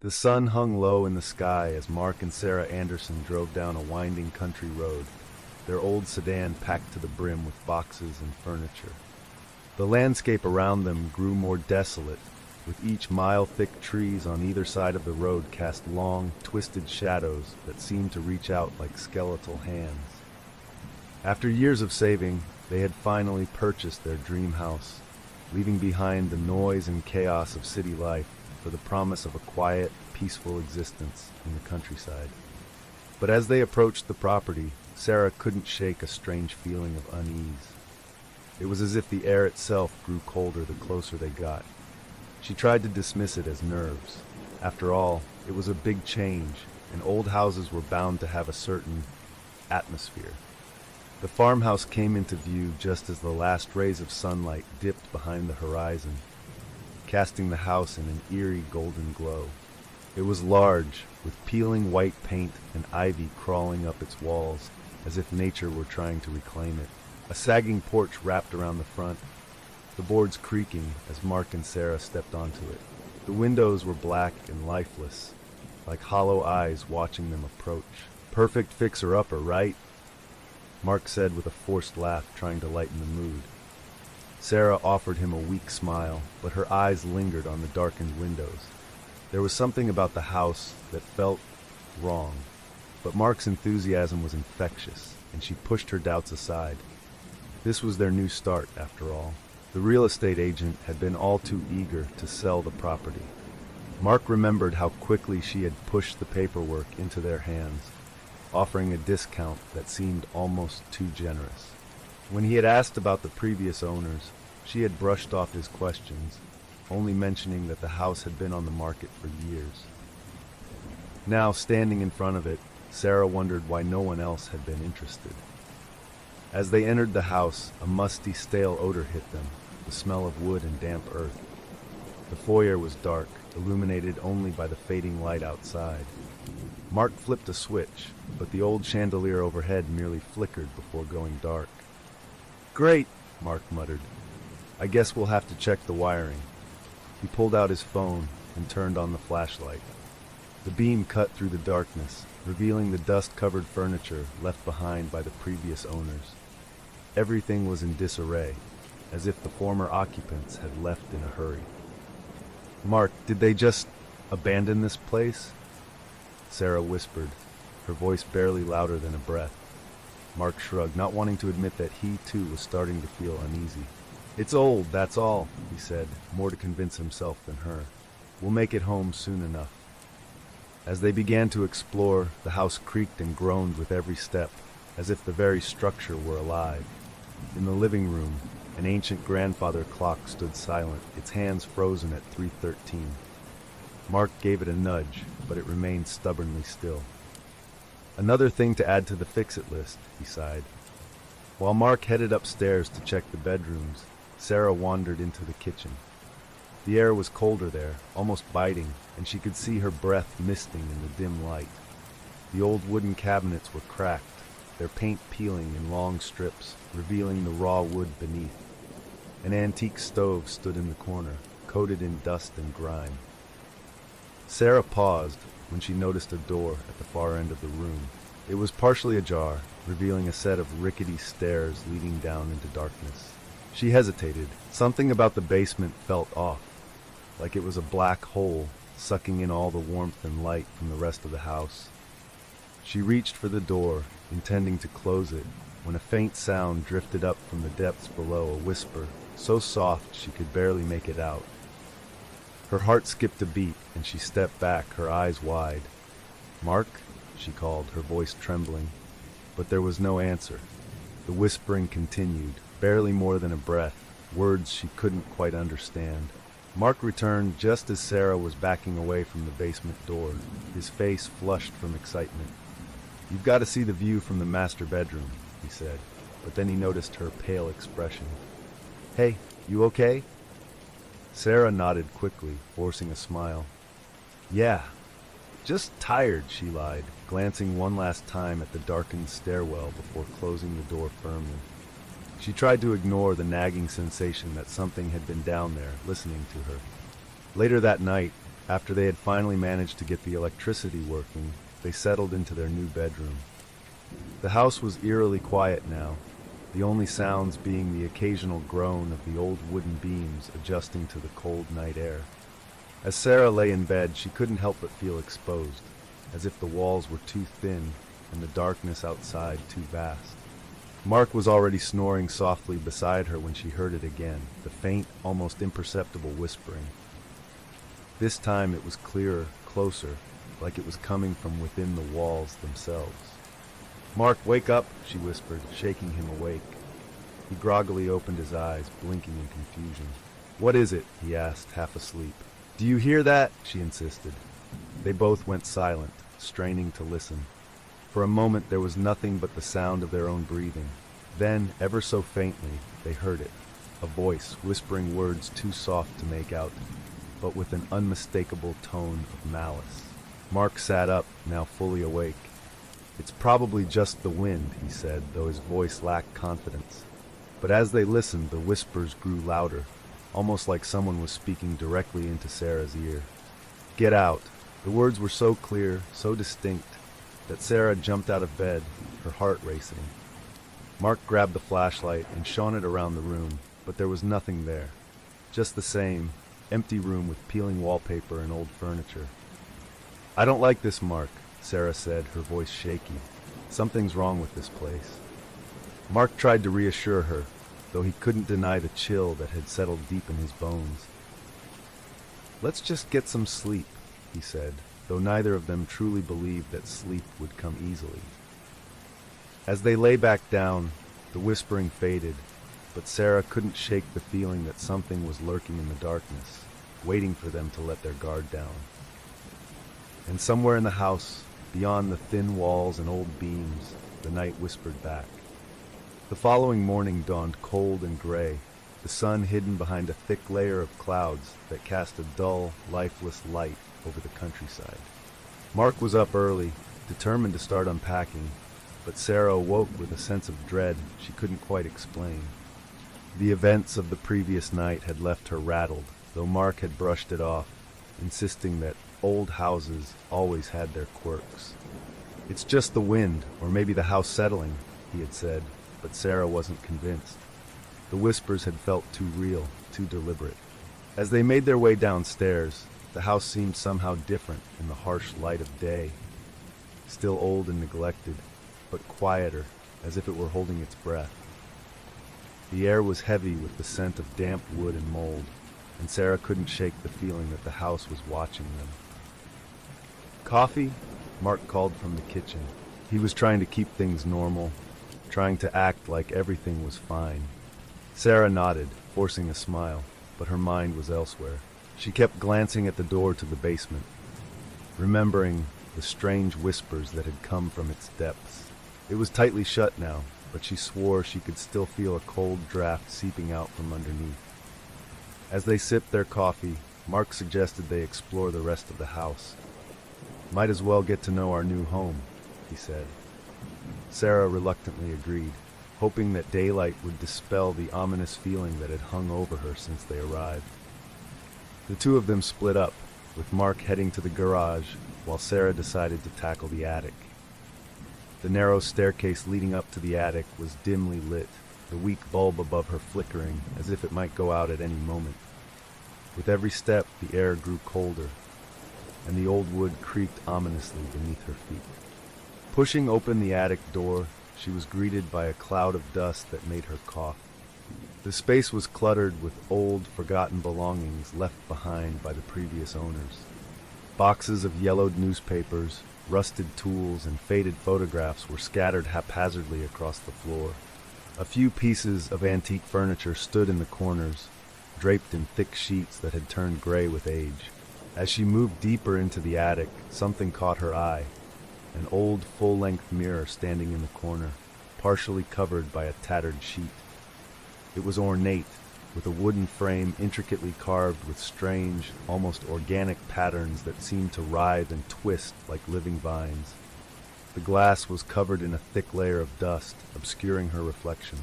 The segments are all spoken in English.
The sun hung low in the sky as Mark and Sarah Anderson drove down a winding country road, their old sedan packed to the brim with boxes and furniture. The landscape around them grew more desolate, with each mile-thick trees on either side of the road cast long, twisted shadows that seemed to reach out like skeletal hands. After years of saving, they had finally purchased their dream house, leaving behind the noise and chaos of city life for the promise of a quiet, peaceful existence in the countryside. But as they approached the property, Sarah couldn't shake a strange feeling of unease. It was as if the air itself grew colder the closer they got. She tried to dismiss it as nerves. After all, it was a big change, and old houses were bound to have a certain atmosphere. The farmhouse came into view just as the last rays of sunlight dipped behind the horizon, casting the house in an eerie golden glow. It was large, with peeling white paint and ivy crawling up its walls, as if nature were trying to reclaim it. A sagging porch wrapped around the front, the boards creaking as Mark and Sarah stepped onto it. The windows were black and lifeless, like hollow eyes watching them approach. "Perfect fixer-upper, right?" Mark said with a forced laugh, trying to lighten the mood. Sarah offered him a weak smile, but her eyes lingered on the darkened windows. There was something about the house that felt wrong, but Mark's enthusiasm was infectious, and she pushed her doubts aside. This was their new start, after all. The real estate agent had been all too eager to sell the property. Mark remembered how quickly she had pushed the paperwork into their hands, offering a discount that seemed almost too generous. When he had asked about the previous owners, she had brushed off his questions, only mentioning that the house had been on the market for years. Now, standing in front of it, Sarah wondered why no one else had been interested. As they entered the house, a musty, stale odor hit them, the smell of wood and damp earth. The foyer was dark, illuminated only by the fading light outside. Mark flipped a switch, but the old chandelier overhead merely flickered before going dark. "Great," Mark muttered. "I guess we'll have to check the wiring." He pulled out his phone and turned on the flashlight. The beam cut through the darkness, revealing the dust-covered furniture left behind by the previous owners. Everything was in disarray, as if the former occupants had left in a hurry. "Mark, did they just abandon this place?" Sarah whispered, her voice barely louder than a breath. Mark shrugged, not wanting to admit that he, too, was starting to feel uneasy. "It's old, that's all," he said, more to convince himself than her. "We'll make it home soon enough." As they began to explore, the house creaked and groaned with every step, as if the very structure were alive. In the living room, an ancient grandfather clock stood silent, its hands frozen at 3:13. Mark gave it a nudge, but it remained stubbornly still. "Another thing to add to the fix-it list," he sighed. While Mark headed upstairs to check the bedrooms, Sarah wandered into the kitchen. The air was colder there, almost biting, and she could see her breath misting in the dim light. The old wooden cabinets were cracked, their paint peeling in long strips, revealing the raw wood beneath. An antique stove stood in the corner, coated in dust and grime. Sarah paused when she noticed a door at the far end of the room. It was partially ajar, revealing a set of rickety stairs leading down into darkness. She hesitated. Something about the basement felt off, like it was a black hole sucking in all the warmth and light from the rest of the house. She reached for the door, intending to close it, when a faint sound drifted up from the depths below, a whisper, so soft she could barely make it out. Her heart skipped a beat, and she stepped back, her eyes wide. "Mark?" she called, her voice trembling. But there was no answer. The whispering continued, barely more than a breath, words she couldn't quite understand. Mark returned just as Sarah was backing away from the basement door, his face flushed from excitement. "You've got to see the view from the master bedroom," he said, but then he noticed her pale expression. "Hey, you okay?" Sarah nodded quickly, forcing a smile. "Yeah, just tired," she lied, glancing one last time at the darkened stairwell before closing the door firmly. She tried to ignore the nagging sensation that something had been down there, listening to her. Later that night, After they had finally managed to get the electricity working, they settled into their new bedroom. The house was eerily quiet now, the only sounds being the occasional groan of the old wooden beams adjusting to the cold night air. As Sarah lay in bed, she couldn't help but feel exposed, as if the walls were too thin and the darkness outside too vast. Mark was already snoring softly beside her when she heard it again, the faint, almost imperceptible whispering. This time it was clearer, closer, like it was coming from within the walls themselves. "Mark, wake up," she whispered, shaking him awake. He groggily opened his eyes, blinking in confusion. "What is it?" he asked, half asleep. "Do you hear that?" she insisted. They both went silent, straining to listen. For a moment there was nothing but the sound of their own breathing. Then, ever so faintly, they heard it, a voice whispering words too soft to make out, but with an unmistakable tone of malice. Mark sat up, now fully awake. "It's probably just the wind," he said, though his voice lacked confidence. But as they listened, the whispers grew louder, almost like someone was speaking directly into Sarah's ear. "Get out." The words were so clear, so distinct, that Sarah jumped out of bed, her heart racing. Mark grabbed the flashlight and shone it around the room, but there was nothing there. Just the same, empty room with peeling wallpaper and old furniture. "I don't like this, Mark," Sarah said, her voice shaky. "Something's wrong with this place." Mark tried to reassure her, though he couldn't deny the chill that had settled deep in his bones. "Let's just get some sleep," he said, though neither of them truly believed that sleep would come easily. As they lay back down, the whispering faded, but Sarah couldn't shake the feeling that something was lurking in the darkness, waiting for them to let their guard down. And somewhere in the house, beyond the thin walls and old beams, the night whispered back. The following morning dawned cold and gray, the sun hidden behind a thick layer of clouds that cast a dull, lifeless light over the countryside. Mark was up early, determined to start unpacking, but Sarah awoke with a sense of dread she couldn't quite explain. The events of the previous night had left her rattled, though Mark had brushed it off, insisting that old houses always had their quirks. "It's just the wind, or maybe the house settling," he had said, but Sarah wasn't convinced. The whispers had felt too real, too deliberate. As they made their way downstairs, the house seemed somehow different in the harsh light of day. Still old and neglected, but quieter, as if it were holding its breath. The air was heavy with the scent of damp wood and mold, and Sarah couldn't shake the feeling that the house was watching them. "Coffee?" Mark called from the kitchen. He was trying to keep things normal, trying to act like everything was fine. Sarah nodded, forcing a smile, but her mind was elsewhere. She kept glancing at the door to the basement, remembering the strange whispers that had come from its depths. It was tightly shut now, but she swore she could still feel a cold draft seeping out from underneath. As they sipped their coffee, Mark suggested they explore the rest of the house. "Might as well get to know our new home," he said. Sarah reluctantly agreed, hoping that daylight would dispel the ominous feeling that had hung over her since they arrived. The two of them split up, with Mark heading to the garage, while Sarah decided to tackle the attic. The narrow staircase leading up to the attic was dimly lit, the weak bulb above her flickering as if it might go out at any moment. With every step, the air grew colder, and the old wood creaked ominously beneath her feet. Pushing open the attic door, she was greeted by a cloud of dust that made her cough. The space was cluttered with old, forgotten belongings left behind by the previous owners. Boxes of yellowed newspapers, rusted tools, and faded photographs were scattered haphazardly across the floor. A few pieces of antique furniture stood in the corners, draped in thick sheets that had turned gray with age. As she moved deeper into the attic, something caught her eye. An old full-length mirror standing in the corner, partially covered by a tattered sheet. It was ornate, with a wooden frame intricately carved with strange, almost organic patterns that seemed to writhe and twist like living vines. The glass was covered in a thick layer of dust, obscuring her reflection.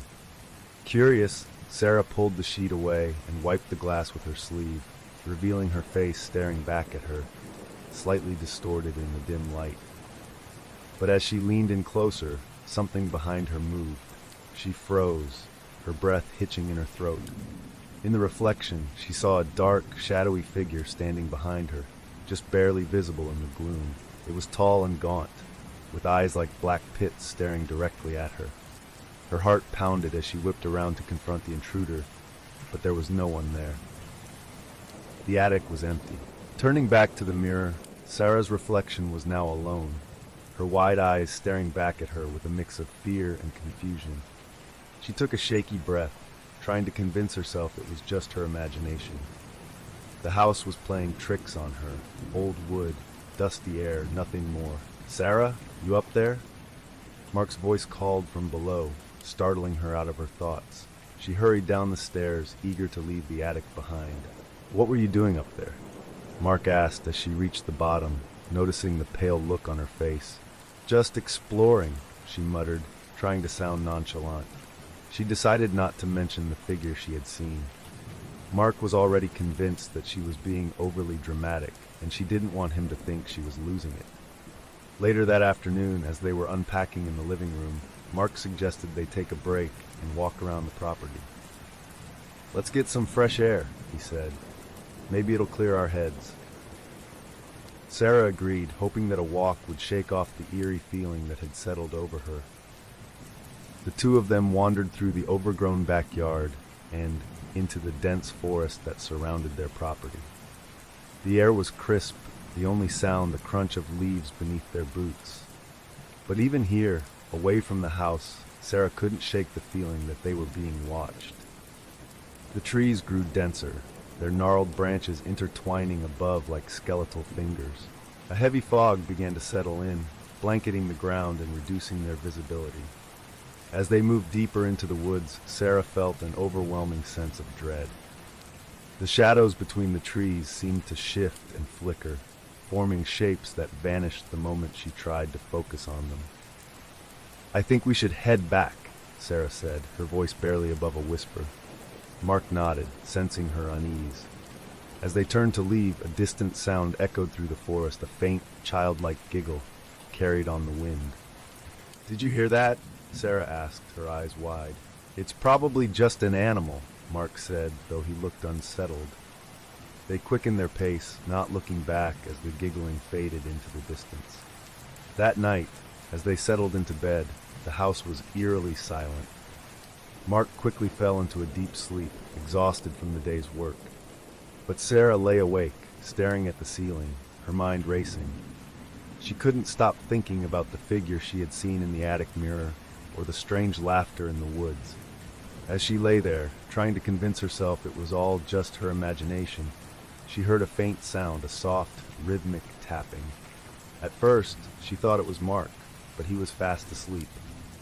Curious, Sarah pulled the sheet away and wiped the glass with her sleeve. revealing her face staring back at her, slightly distorted in the dim light. But as she leaned in closer, something behind her moved. She froze, her breath hitching in her throat. In the reflection, she saw a dark, shadowy figure standing behind her, just barely visible in the gloom. It was tall and gaunt, with eyes like black pits staring directly at her. Her heart pounded as she whipped around to confront the intruder, but there was no one there. The attic was empty. Turning back to the mirror, Sarah's reflection was now alone, her wide eyes staring back at her with a mix of fear and confusion. She took a shaky breath, trying to convince herself it was just her imagination. The house was playing tricks on her. Old wood, dusty air, nothing more. "Sarah, you up there?" Mark's voice called from below, startling her out of her thoughts. She hurried down the stairs, eager to leave the attic behind. "What were you doing up there?" Mark asked as she reached the bottom, noticing the pale look on her face. "Just exploring," she muttered, trying to sound nonchalant. She decided not to mention the figure she had seen. Mark was already convinced that she was being overly dramatic, and she didn't want him to think she was losing it. Later that afternoon, as they were unpacking in the living room, Mark suggested they take a break and walk around the property. "Let's get some fresh air," he said. "Maybe it'll clear our heads." Sarah agreed, hoping that a walk would shake off the eerie feeling that had settled over her. The two of them wandered through the overgrown backyard and into the dense forest that surrounded their property. The air was crisp, the only sound the crunch of leaves beneath their boots. But even here, away from the house, Sarah couldn't shake the feeling that they were being watched. The trees grew denser, their gnarled branches intertwining above like skeletal fingers. A heavy fog began to settle in, blanketing the ground and reducing their visibility. As they moved deeper into the woods, Sarah felt an overwhelming sense of dread. The shadows between the trees seemed to shift and flicker, forming shapes that vanished the moment she tried to focus on them. "I think we should head back," Sarah said, her voice barely above a whisper. Mark nodded, sensing her unease. As they turned to leave, a distant sound echoed through the forest, a faint, childlike giggle carried on the wind. "Did you hear that?" Sarah asked, her eyes wide. "It's probably just an animal," Mark said, though he looked unsettled. They quickened their pace, not looking back as the giggling faded into the distance. That night, as they settled into bed, the house was eerily silent. Mark quickly fell into a deep sleep, exhausted from the day's work. But Sarah lay awake, staring at the ceiling, her mind racing. She couldn't stop thinking about the figure she had seen in the attic mirror, or the strange laughter in the woods. As she lay there, trying to convince herself it was all just her imagination, she heard a faint sound, a soft, rhythmic tapping. At first, she thought it was Mark, but he was fast asleep.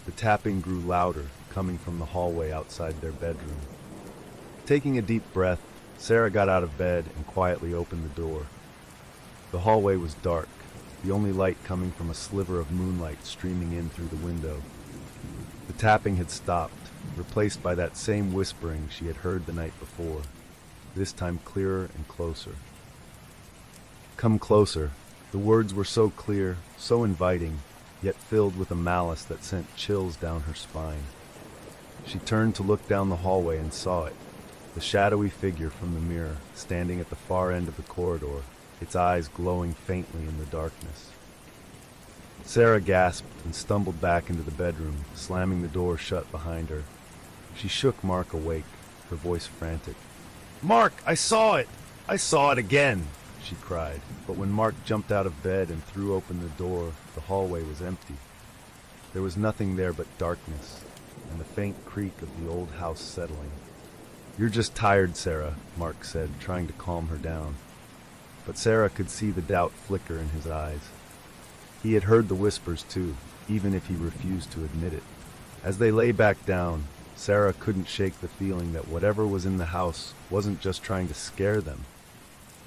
The tapping grew louder, coming from the hallway outside their bedroom. Taking a deep breath, Sarah got out of bed and quietly opened the door. The hallway was dark, the only light coming from a sliver of moonlight streaming in through the window. The tapping had stopped, replaced by that same whispering she had heard the night before, this time clearer and closer. "Come closer." The words were so clear, so inviting, yet filled with a malice that sent chills down her spine. She turned to look down the hallway and saw it, the shadowy figure from the mirror, standing at the far end of the corridor, its eyes glowing faintly in the darkness. Sarah gasped and stumbled back into the bedroom, slamming the door shut behind her. She shook Mark awake, her voice frantic. "Mark, I saw it! I saw it again!" she cried. But when Mark jumped out of bed and threw open the door, the hallway was empty. There was nothing there but darkness, and the faint creak of the old house settling. "You're just tired, Sarah," Mark said, trying to calm her down. But Sarah could see the doubt flicker in his eyes. He had heard the whispers too, even if he refused to admit it. As they lay back down, Sarah couldn't shake the feeling that whatever was in the house wasn't just trying to scare them.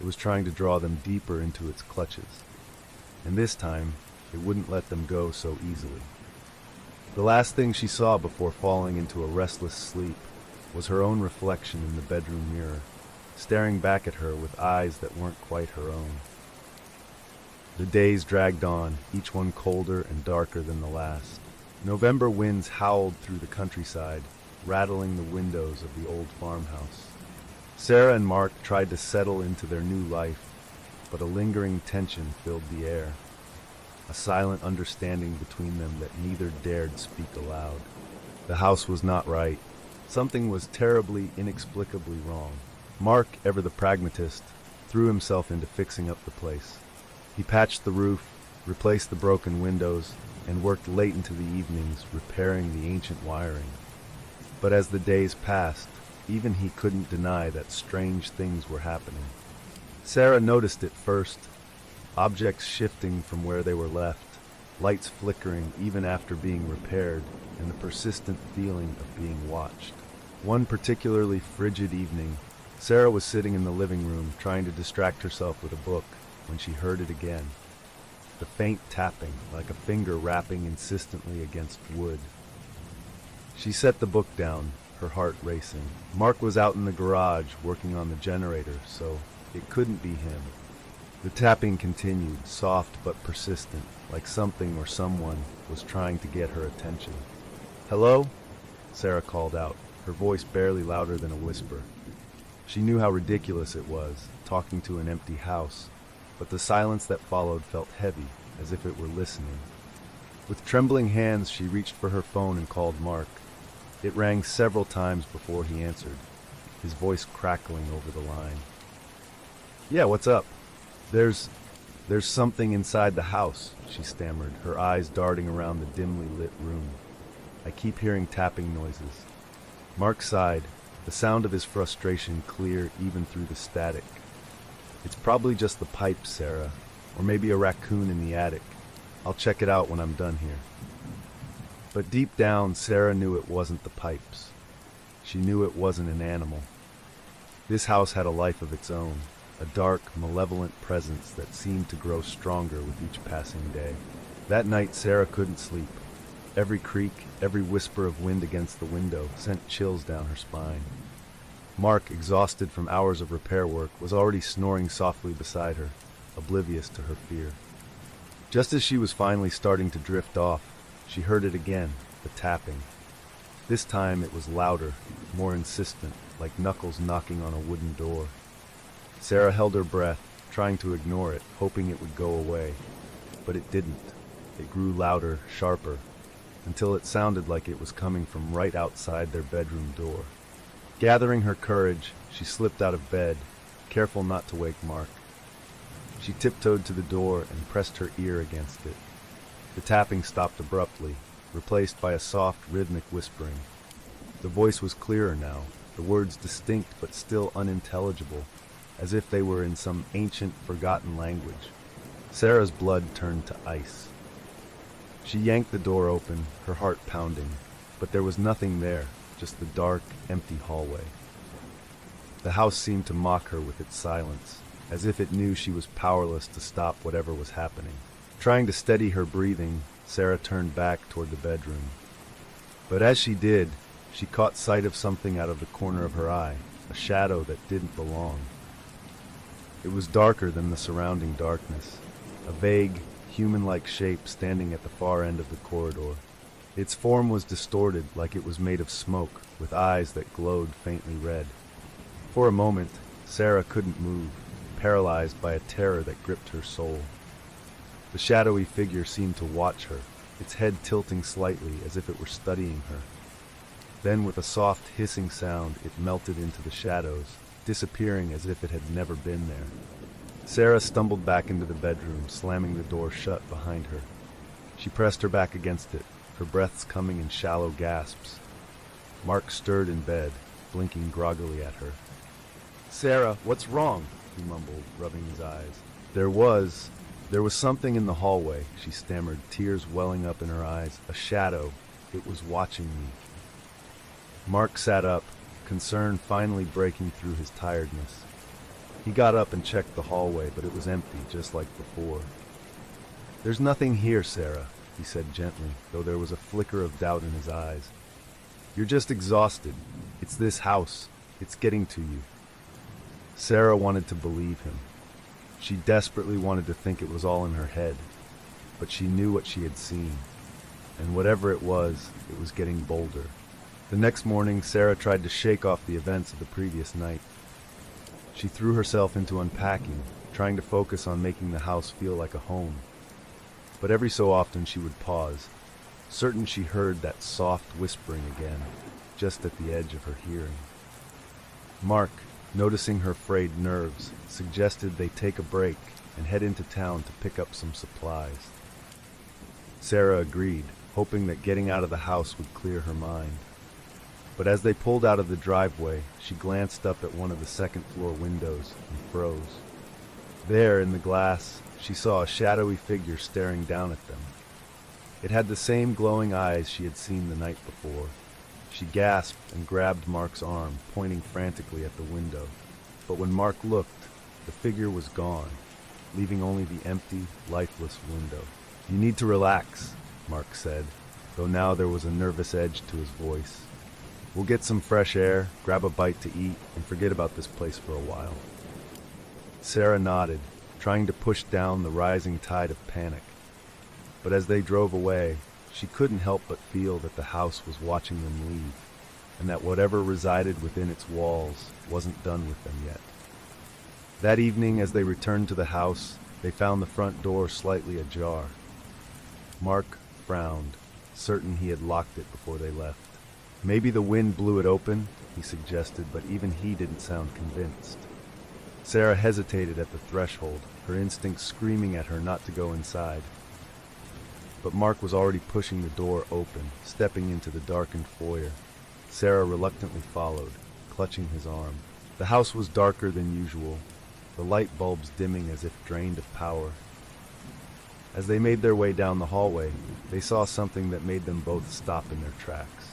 It was trying to draw them deeper into its clutches. And this time, it wouldn't let them go so easily. The last thing she saw before falling into a restless sleep was her own reflection in the bedroom mirror, staring back at her with eyes that weren't quite her own. The days dragged on, each one colder and darker than the last. November winds howled through the countryside, rattling the windows of the old farmhouse. Sarah and Mark tried to settle into their new life, but a lingering tension filled the air, a silent understanding between them that neither dared speak aloud. The house was not right. Something was terribly, inexplicably wrong. Mark, ever the pragmatist, threw himself into fixing up the place. He patched the roof, replaced the broken windows, and worked late into the evenings repairing the ancient wiring. But as the days passed, even he couldn't deny that strange things were happening. Sarah noticed it first, objects shifting from where they were left, lights flickering even after being repaired, and the persistent feeling of being watched. One particularly frigid evening, Sarah was sitting in the living room trying to distract herself with a book when she heard it again. The faint tapping, like a finger rapping insistently against wood. She set the book down, her heart racing. Mark was out in the garage working on the generator, so it couldn't be him. The tapping continued, soft but persistent, like something or someone was trying to get her attention. "Hello?" Sarah called out, her voice barely louder than a whisper. She knew how ridiculous it was, talking to an empty house, but the silence that followed felt heavy, as if it were listening. With trembling hands, she reached for her phone and called Mark. It rang several times before he answered, his voice crackling over the line. "Yeah, what's up?" There's something inside the house," she stammered, her eyes darting around the dimly lit room. "I keep hearing tapping noises." Mark sighed, the sound of his frustration clear even through the static. "It's probably just the pipes, Sarah, or maybe a raccoon in the attic. I'll check it out when I'm done here." But deep down, Sarah knew it wasn't the pipes. She knew it wasn't an animal. This house had a life of its own, a dark, malevolent presence that seemed to grow stronger with each passing day. That night, Sarah couldn't sleep. Every creak, every whisper of wind against the window sent chills down her spine. Mark, exhausted from hours of repair work, was already snoring softly beside her, oblivious to her fear. Just as she was finally starting to drift off, she heard it again, the tapping. This time it was louder, more insistent, like knuckles knocking on a wooden door. Sarah held her breath, trying to ignore it, hoping it would go away. But it didn't. It grew louder, sharper, until it sounded like it was coming from right outside their bedroom door. Gathering her courage, she slipped out of bed, careful not to wake Mark. She tiptoed to the door and pressed her ear against it. The tapping stopped abruptly, replaced by a soft, rhythmic whispering. The voice was clearer now, the words distinct but still unintelligible, as if they were in some ancient, forgotten language. Sarah's blood turned to ice. She yanked the door open, her heart pounding, but there was nothing there, just the dark, empty hallway. The house seemed to mock her with its silence, as if it knew she was powerless to stop whatever was happening. Trying to steady her breathing, Sarah turned back toward the bedroom. But as she did, she caught sight of something out of the corner of her eye, a shadow that didn't belong. It was darker than the surrounding darkness, a vague, human-like shape standing at the far end of the corridor. Its form was distorted, like it was made of smoke, with eyes that glowed faintly red. For a moment, Sarah couldn't move, paralyzed by a terror that gripped her soul. The shadowy figure seemed to watch her, its head tilting slightly as if it were studying her. Then, with a soft hissing sound, it melted into the shadows, disappearing as if it had never been there. Sarah stumbled back into the bedroom, slamming the door shut behind her. She pressed her back against it, her breaths coming in shallow gasps. Mark stirred in bed, blinking groggily at her. "Sarah, what's wrong?" he mumbled, rubbing his eyes. There was something in the hallway," she stammered, tears welling up in her eyes. "A shadow. It was watching me." Mark sat up, concern finally breaking through his tiredness. He got up and checked the hallway, but it was empty, just like before. "There's nothing here, Sarah," he said gently, though there was a flicker of doubt in his eyes. "You're just exhausted. It's this house. It's getting to you." Sarah wanted to believe him. She desperately wanted to think it was all in her head, but she knew what she had seen, and whatever it was getting bolder. The next morning, Sarah tried to shake off the events of the previous night. She threw herself into unpacking, trying to focus on making the house feel like a home. But every so often she would pause, certain she heard that soft whispering again, just at the edge of her hearing. Mark, noticing her frayed nerves, suggested they take a break and head into town to pick up some supplies. Sarah agreed, hoping that getting out of the house would clear her mind. But as they pulled out of the driveway, she glanced up at one of the second-floor windows and froze. There, in the glass, she saw a shadowy figure staring down at them. It had the same glowing eyes she had seen the night before. She gasped and grabbed Mark's arm, pointing frantically at the window. But when Mark looked, the figure was gone, leaving only the empty, lifeless window. "You need to relax," Mark said, though now there was a nervous edge to his voice. "We'll get some fresh air, grab a bite to eat, and forget about this place for a while." Sarah nodded, trying to push down the rising tide of panic. But as they drove away, she couldn't help but feel that the house was watching them leave, and that whatever resided within its walls wasn't done with them yet. That evening, as they returned to the house, they found the front door slightly ajar. Mark frowned, certain he had locked it before they left. "Maybe the wind blew it open," he suggested, but even he didn't sound convinced. Sarah hesitated at the threshold, her instincts screaming at her not to go inside. But Mark was already pushing the door open, stepping into the darkened foyer. Sarah reluctantly followed, clutching his arm. The house was darker than usual, the light bulbs dimming as if drained of power. As they made their way down the hallway, they saw something that made them both stop in their tracks.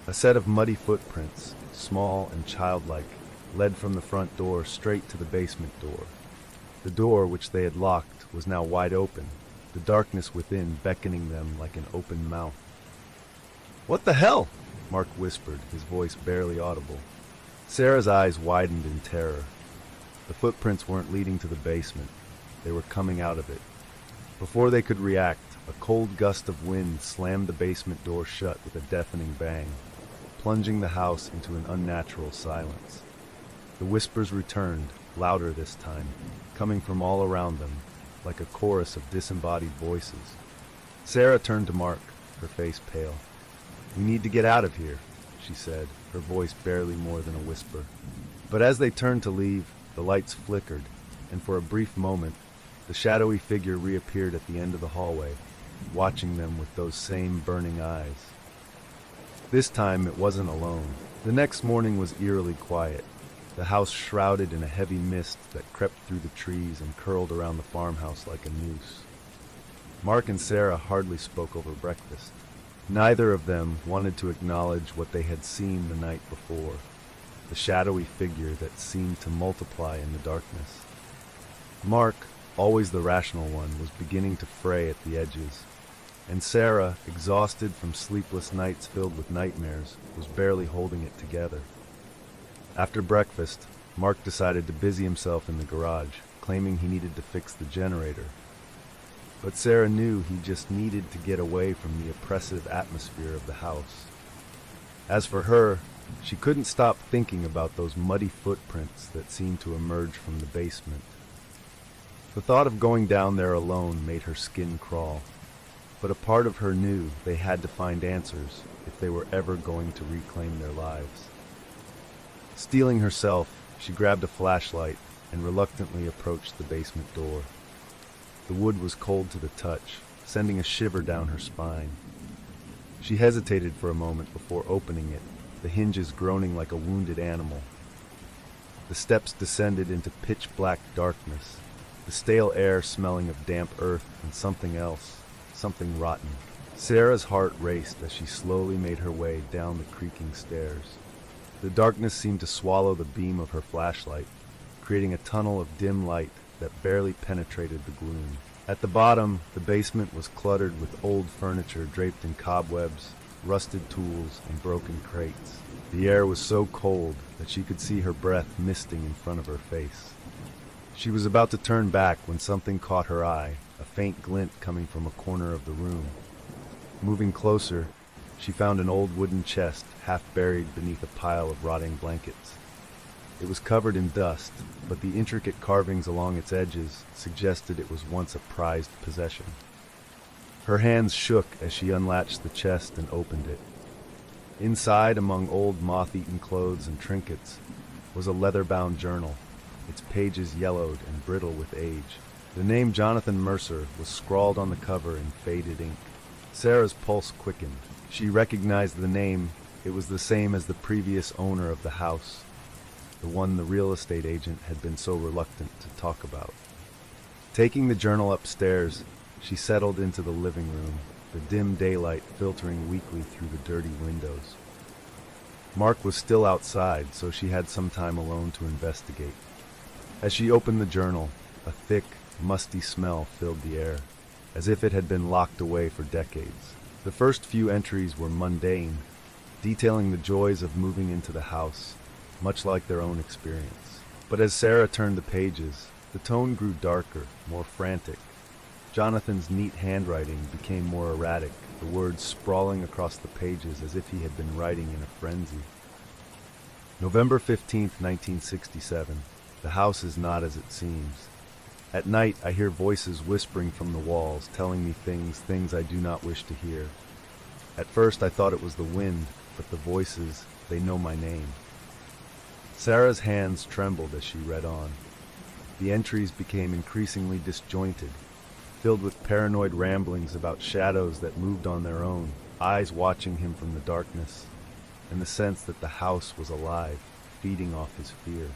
A set of muddy footprints, small and childlike, led from the front door straight to the basement door. The door, which they had locked, was now wide open, the darkness within beckoning them like an open mouth. "What the hell?" Mark whispered, his voice barely audible. Sarah's eyes widened in terror. The footprints weren't leading to the basement. They were coming out of it. Before they could react, a cold gust of wind slammed the basement door shut with a deafening bang, plunging the house into an unnatural silence. The whispers returned, louder this time, coming from all around them, like a chorus of disembodied voices. Sarah turned to Mark, her face pale. "We need to get out of here," she said, her voice barely more than a whisper. But as they turned to leave, the lights flickered, and for a brief moment, the shadowy figure reappeared at the end of the hallway, watching them with those same burning eyes. This time it wasn't alone. The next morning was eerily quiet, the house shrouded in a heavy mist that crept through the trees and curled around the farmhouse like a noose. Mark and Sarah hardly spoke over breakfast. Neither of them wanted to acknowledge what they had seen the night before, the shadowy figure that seemed to multiply in the darkness. Mark, always the rational one, was beginning to fray at the edges, and Sarah, exhausted from sleepless nights filled with nightmares, was barely holding it together. After breakfast, Mark decided to busy himself in the garage, claiming he needed to fix the generator. But Sarah knew he just needed to get away from the oppressive atmosphere of the house. As for her, she couldn't stop thinking about those muddy footprints that seemed to emerge from the basement. The thought of going down there alone made her skin crawl, but a part of her knew they had to find answers if they were ever going to reclaim their lives. Steeling herself, she grabbed a flashlight and reluctantly approached the basement door. The wood was cold to the touch, sending a shiver down her spine. She hesitated for a moment before opening it, the hinges groaning like a wounded animal. The steps descended into pitch-black darkness, the stale air smelling of damp earth and something else, something rotten. Sarah's heart raced as she slowly made her way down the creaking stairs. The darkness seemed to swallow the beam of her flashlight, creating a tunnel of dim light that barely penetrated the gloom. At the bottom, the basement was cluttered with old furniture draped in cobwebs, rusted tools, and broken crates. The air was so cold that she could see her breath misting in front of her face. She was about to turn back when something caught her eye, a faint glint coming from a corner of the room. Moving closer, she found an old wooden chest half buried beneath a pile of rotting blankets. It was covered in dust, but the intricate carvings along its edges suggested it was once a prized possession. Her hands shook as she unlatched the chest and opened it. Inside, among old moth-eaten clothes and trinkets, was a leather-bound journal, its pages yellowed and brittle with age. The name Jonathan Mercer was scrawled on the cover in faded ink. Sarah's pulse quickened. She recognized the name. It was the same as the previous owner of the house, the one the real estate agent had been so reluctant to talk about. Taking the journal upstairs, she settled into the living room, the dim daylight filtering weakly through the dirty windows. Mark was still outside, so she had some time alone to investigate. As she opened the journal, a thick, musty smell filled the air, as if it had been locked away for decades. The first few entries were mundane, detailing the joys of moving into the house, much like their own experience. But as Sarah turned the pages, the tone grew darker, more frantic. Jonathan's neat handwriting became more erratic, the words sprawling across the pages as if he had been writing in a frenzy. November 15th, 1967. The house is not as it seems. At night, I hear voices whispering from the walls, telling me things I do not wish to hear. At first, I thought it was the wind, but the voices, they know my name. Sarah's hands trembled as she read on. The entries became increasingly disjointed, filled with paranoid ramblings about shadows that moved on their own, eyes watching him from the darkness, and the sense that the house was alive, feeding off his fear.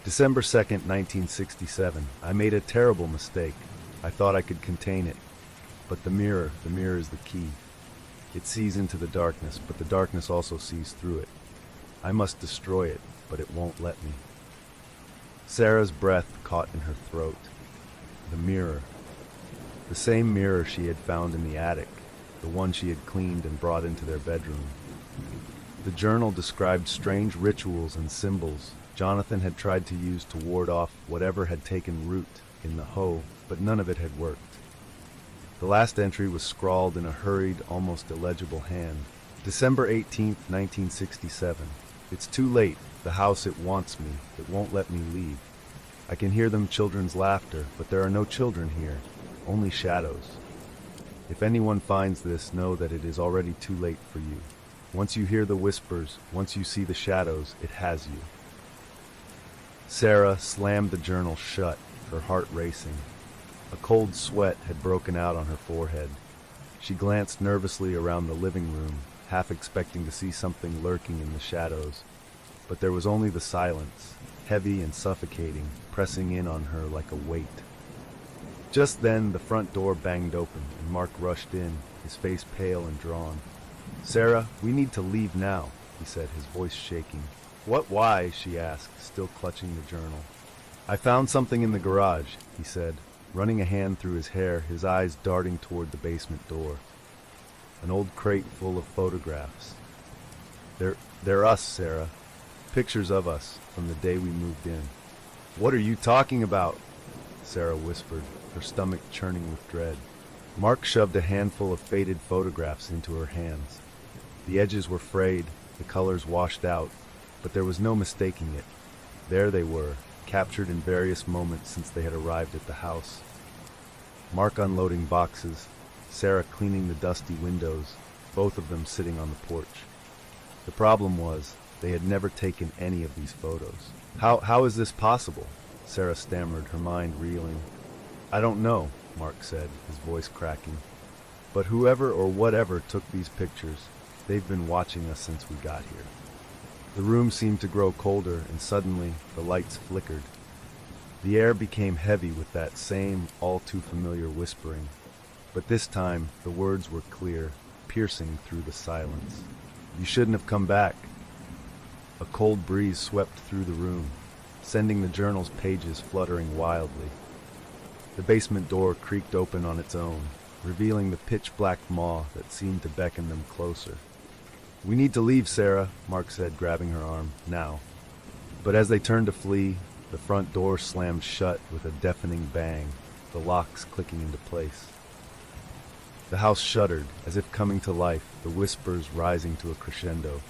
December 2nd, 1967. I made a terrible mistake. I thought I could contain it. But the mirror is the key. It sees into the darkness, but the darkness also sees through it. I must destroy it, but it won't let me. Sarah's breath caught in her throat. The mirror. The same mirror she had found in the attic, the one she had cleaned and brought into their bedroom. The journal described strange rituals and symbols Jonathan had tried to use to ward off whatever had taken root in the hoe, but none of it had worked. The last entry was scrawled in a hurried, almost illegible hand. December 18th, 1967. It's too late. The house, it wants me. It won't let me leave. I can hear them children's laughter, but there are no children here, only shadows. If anyone finds this, know that it is already too late for you. Once you hear the whispers, once you see the shadows, it has you. Sarah slammed the journal shut, her heart racing. A cold sweat had broken out on her forehead. She glanced nervously around the living room, half expecting to see something lurking in the shadows. But there was only the silence, heavy and suffocating, pressing in on her like a weight. Just then, the front door banged open, and Mark rushed in, his face pale and drawn. "Sarah, we need to leave now," he said, his voice shaking. "What, why?" she asked, still clutching the journal. "I found something in the garage," he said, running a hand through his hair, his eyes darting toward the basement door. An old crate full of photographs. They're us, Sarah. Pictures of us from the day we moved in." "What are you talking about?" Sarah whispered, her stomach churning with dread. Mark shoved a handful of faded photographs into her hands. The edges were frayed, the colors washed out, but there was no mistaking it. There they were, captured in various moments since they had arrived at the house. Mark unloading boxes, Sarah cleaning the dusty windows, both of them sitting on the porch. The problem was, they had never taken any of these photos. How is this possible?" Sarah stammered, her mind reeling. "I don't know," Mark said, his voice cracking. "But whoever or whatever took these pictures, they've been watching us since we got here." The room seemed to grow colder, and suddenly the lights flickered. The air became heavy with that same, all-too-familiar whispering. But this time, the words were clear, piercing through the silence. "You shouldn't have come back." A cold breeze swept through the room, sending the journal's pages fluttering wildly. The basement door creaked open on its own, revealing the pitch-black maw that seemed to beckon them closer. "We need to leave, Sarah," Mark said, grabbing her arm. "Now." But as they turned to flee, the front door slammed shut with a deafening bang, the locks clicking into place. The house shuddered, as if coming to life, the whispers rising to a crescendo.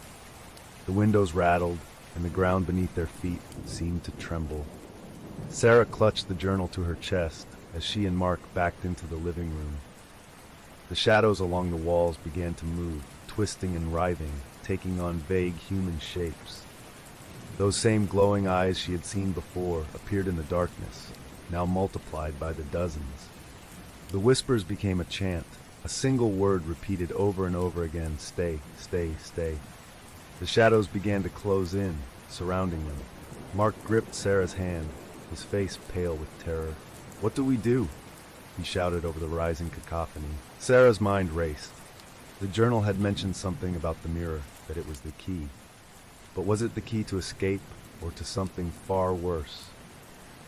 The windows rattled, and the ground beneath their feet seemed to tremble. Sarah clutched the journal to her chest as she and Mark backed into the living room. The shadows along the walls began to move, twisting and writhing, taking on vague human shapes. Those same glowing eyes she had seen before appeared in the darkness, now multiplied by the dozens. The whispers became a chant, a single word repeated over and over again: "Stay, stay, stay." The shadows began to close in, surrounding them. Mark gripped Sarah's hand, his face pale with terror. "What do we do?" he shouted over the rising cacophony. Sarah's mind raced. The journal had mentioned something about the mirror, that it was the key. But was it the key to escape, or to something far worse?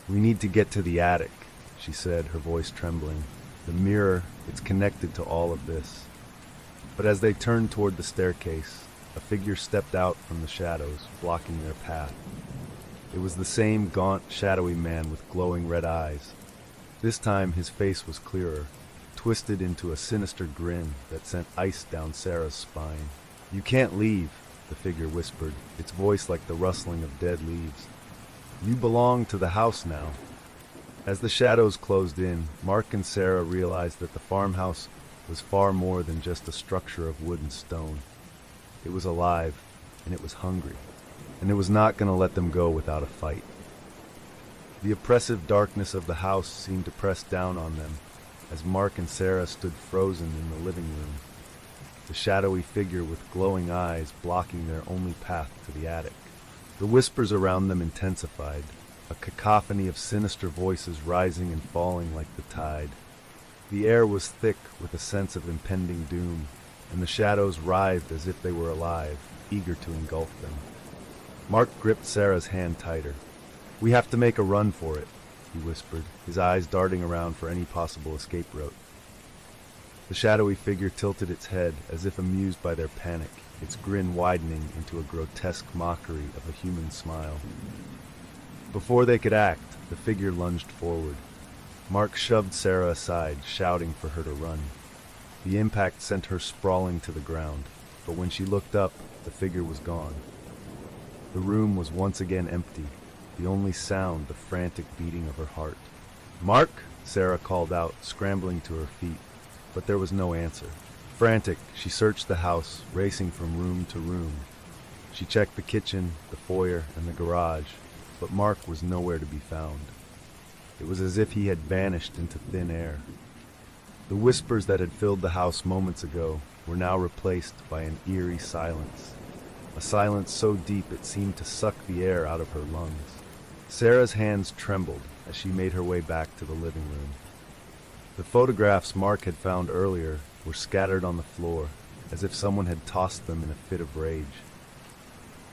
"We need to get to the attic," she said, her voice trembling. "The mirror, it's connected to all of this." But as they turned toward the staircase, a figure stepped out from the shadows, blocking their path. It was the same gaunt, shadowy man with glowing red eyes. This time his face was clearer, twisted into a sinister grin that sent ice down Sarah's spine. "You can't leave," the figure whispered, its voice like the rustling of dead leaves. "You belong to the house now." As the shadows closed in, Mark and Sarah realized that the farmhouse was far more than just a structure of wood and stone. It was alive, and it was hungry, and it was not going to let them go without a fight. The oppressive darkness of the house seemed to press down on them as Mark and Sarah stood frozen in the living room, the shadowy figure with glowing eyes blocking their only path to the attic. The whispers around them intensified, a cacophony of sinister voices rising and falling like the tide. The air was thick with a sense of impending doom, and the shadows writhed as if they were alive, eager to engulf them. Mark gripped Sarah's hand tighter. "We have to make a run for it," he whispered, his eyes darting around for any possible escape route. The shadowy figure tilted its head as if amused by their panic, its grin widening into a grotesque mockery of a human smile. Before they could act, the figure lunged forward. Mark shoved Sarah aside, shouting for her to run. The impact sent her sprawling to the ground, but when she looked up, the figure was gone. The room was once again empty, the only sound the frantic beating of her heart. "Mark!" Sarah called out, scrambling to her feet, but there was no answer. Frantic, she searched the house, racing from room to room. She checked the kitchen, the foyer, and the garage, but Mark was nowhere to be found. It was as if he had vanished into thin air. The whispers that had filled the house moments ago were now replaced by an eerie silence, a silence so deep it seemed to suck the air out of her lungs. Sarah's hands trembled as she made her way back to the living room. The photographs Mark had found earlier were scattered on the floor, as if someone had tossed them in a fit of rage.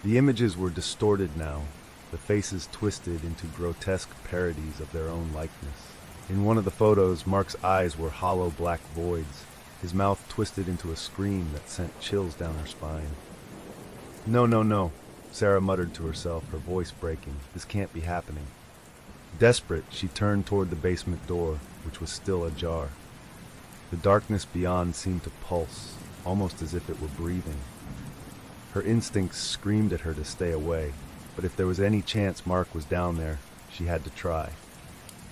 The images were distorted now, the faces twisted into grotesque parodies of their own likeness. In one of the photos, Mark's eyes were hollow black voids, his mouth twisted into a scream that sent chills down her spine. "No, no, no," Sarah muttered to herself, her voice breaking. "This can't be happening." Desperate, she turned toward the basement door, which was still ajar. The darkness beyond seemed to pulse, almost as if it were breathing. Her instincts screamed at her to stay away, but if there was any chance Mark was down there, she had to try.